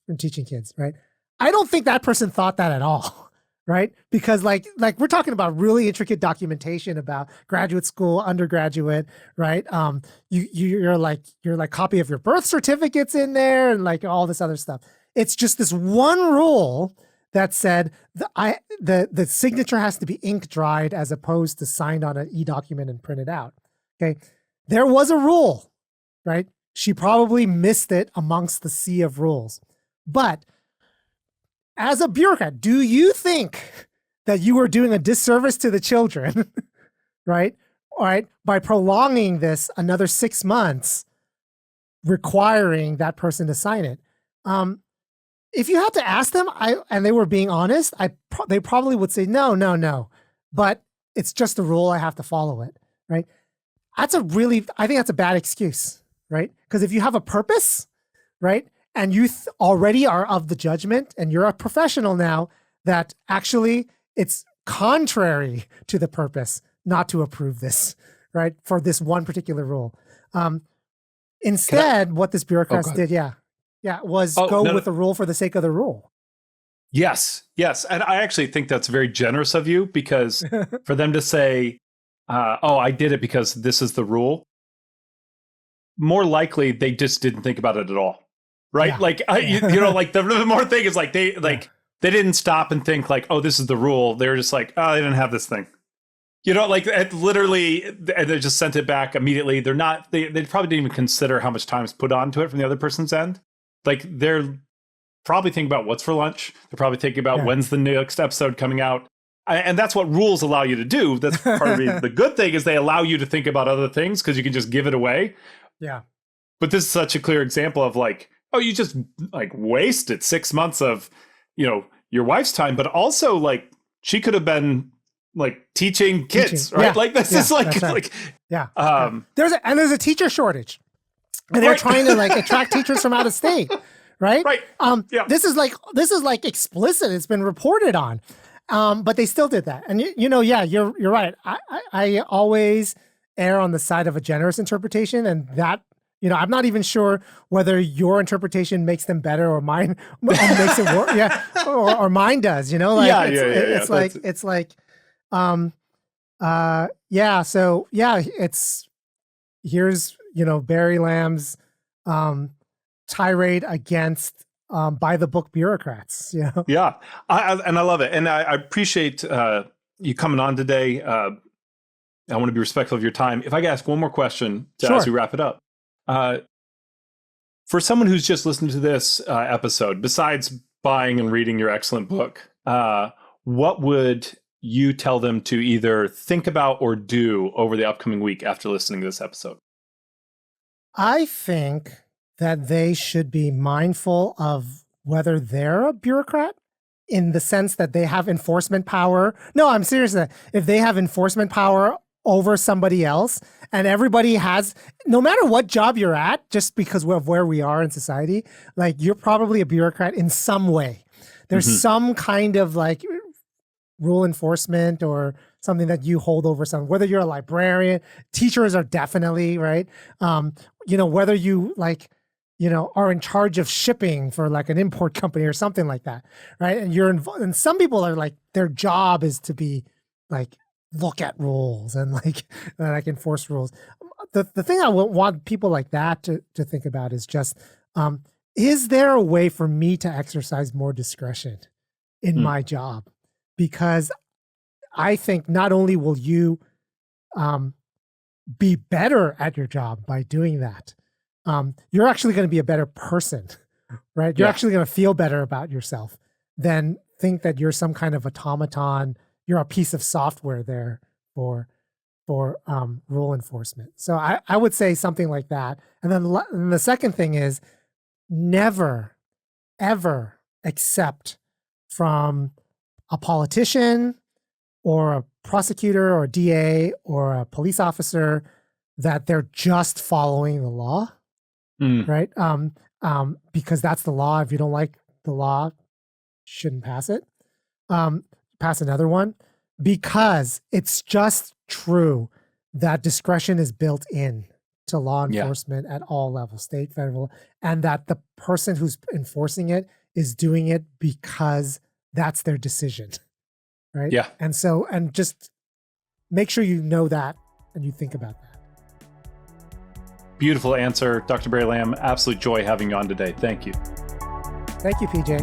in teaching kids, right? I don't think that person thought that at all, right? Because like we're talking about really intricate documentation about graduate school, undergraduate, right? Your copy of your birth certificate's in there and all this other stuff. It's just this one rule that said the signature has to be ink dried as opposed to signed on an e-document and printed out. Okay, there was a rule, right? She probably missed it amongst the sea of rules. But as a bureaucrat, do you think that you were doing a disservice to the children, right? All right, by prolonging this another 6 months, requiring that person to sign it? If you had to ask them, and they were being honest, they probably would say, no, but it's just a rule. I have to follow it, right? I think that's a bad excuse, right? Because if you have a purpose, right, and you already are of the judgment and you're a professional now that actually it's contrary to the purpose not to approve this, right, for this one particular rule. Instead, what this bureaucrat did, was with the rule for the sake of the rule. Yes. And I actually think that's very generous of you, because for them to say, I did it because this is the rule, more likely they just didn't think about it at all. Right. Yeah. The more thing is they didn't stop and think this is the rule. They were just they didn't have this thing. Literally, they just sent it back immediately. They probably didn't even consider how much time is put onto it from the other person's end. They're probably thinking about what's for lunch. They're probably thinking about when's the next episode coming out. And that's what rules allow you to do. That's part of the good thing is they allow you to think about other things because you can just give it away. Yeah. But this is such a clear example of you just wasted 6 months of, your wife's time, but also she could have been teaching kids, right? Yeah. This is right. There's a teacher shortage. and they're trying to like attract teachers from out of state, right? Right. Yeah. This is like explicit. It's been reported on, but they still did that. And you're right. I always err on the side of a generous interpretation, and that I'm not even sure whether your interpretation makes them better or mine makes it worse. Yeah, or mine does. It's like. So here's Barry Lamb's tirade against by the book bureaucrats. Yeah, I love it, and I appreciate you coming on today. I want to be respectful of your time. If I could ask one more question as we wrap it up, for someone who's just listened to this episode, besides buying and reading your excellent book, what would you tell them to either think about or do over the upcoming week after listening to this episode? I think that they should be mindful of whether they're a bureaucrat in the sense that they have enforcement power. No, I'm serious. If they have enforcement power over somebody else, and everybody has, no matter what job you're at, just because of where we are in society, like you're probably a bureaucrat in some way. There's some kind of like rule enforcement or something that you hold over someone, whether you're a librarian, teachers are definitely, right? Whether you are in charge of shipping for like an import company or something like that, right? And you're involved, and some people are like, their job is to be like, look at rules and like enforce rules. The thing I want people like that to think about is just, is there a way for me to exercise more discretion in my job? Because I think not only will you be better at your job by doing that, you're actually going to be a better person, right? You're actually going to feel better about yourself than think that you're some kind of automaton. You're a piece of software there for rule enforcement. So I would say something like that. And then the second thing is never, ever accept from a politician or a prosecutor or a DA or a police officer that they're just following the law, right? Because that's the law. If you don't like the law, you shouldn't pass it. Pass another one, because it's just true that discretion is built in to law enforcement at all levels, state, federal, and that the person who's enforcing it is doing it because that's their decision, right? Yeah. And just make sure you know that and you think about that. Beautiful answer, Dr. Barry Lam. Absolute joy having you on today. Thank you. Thank you, PJ.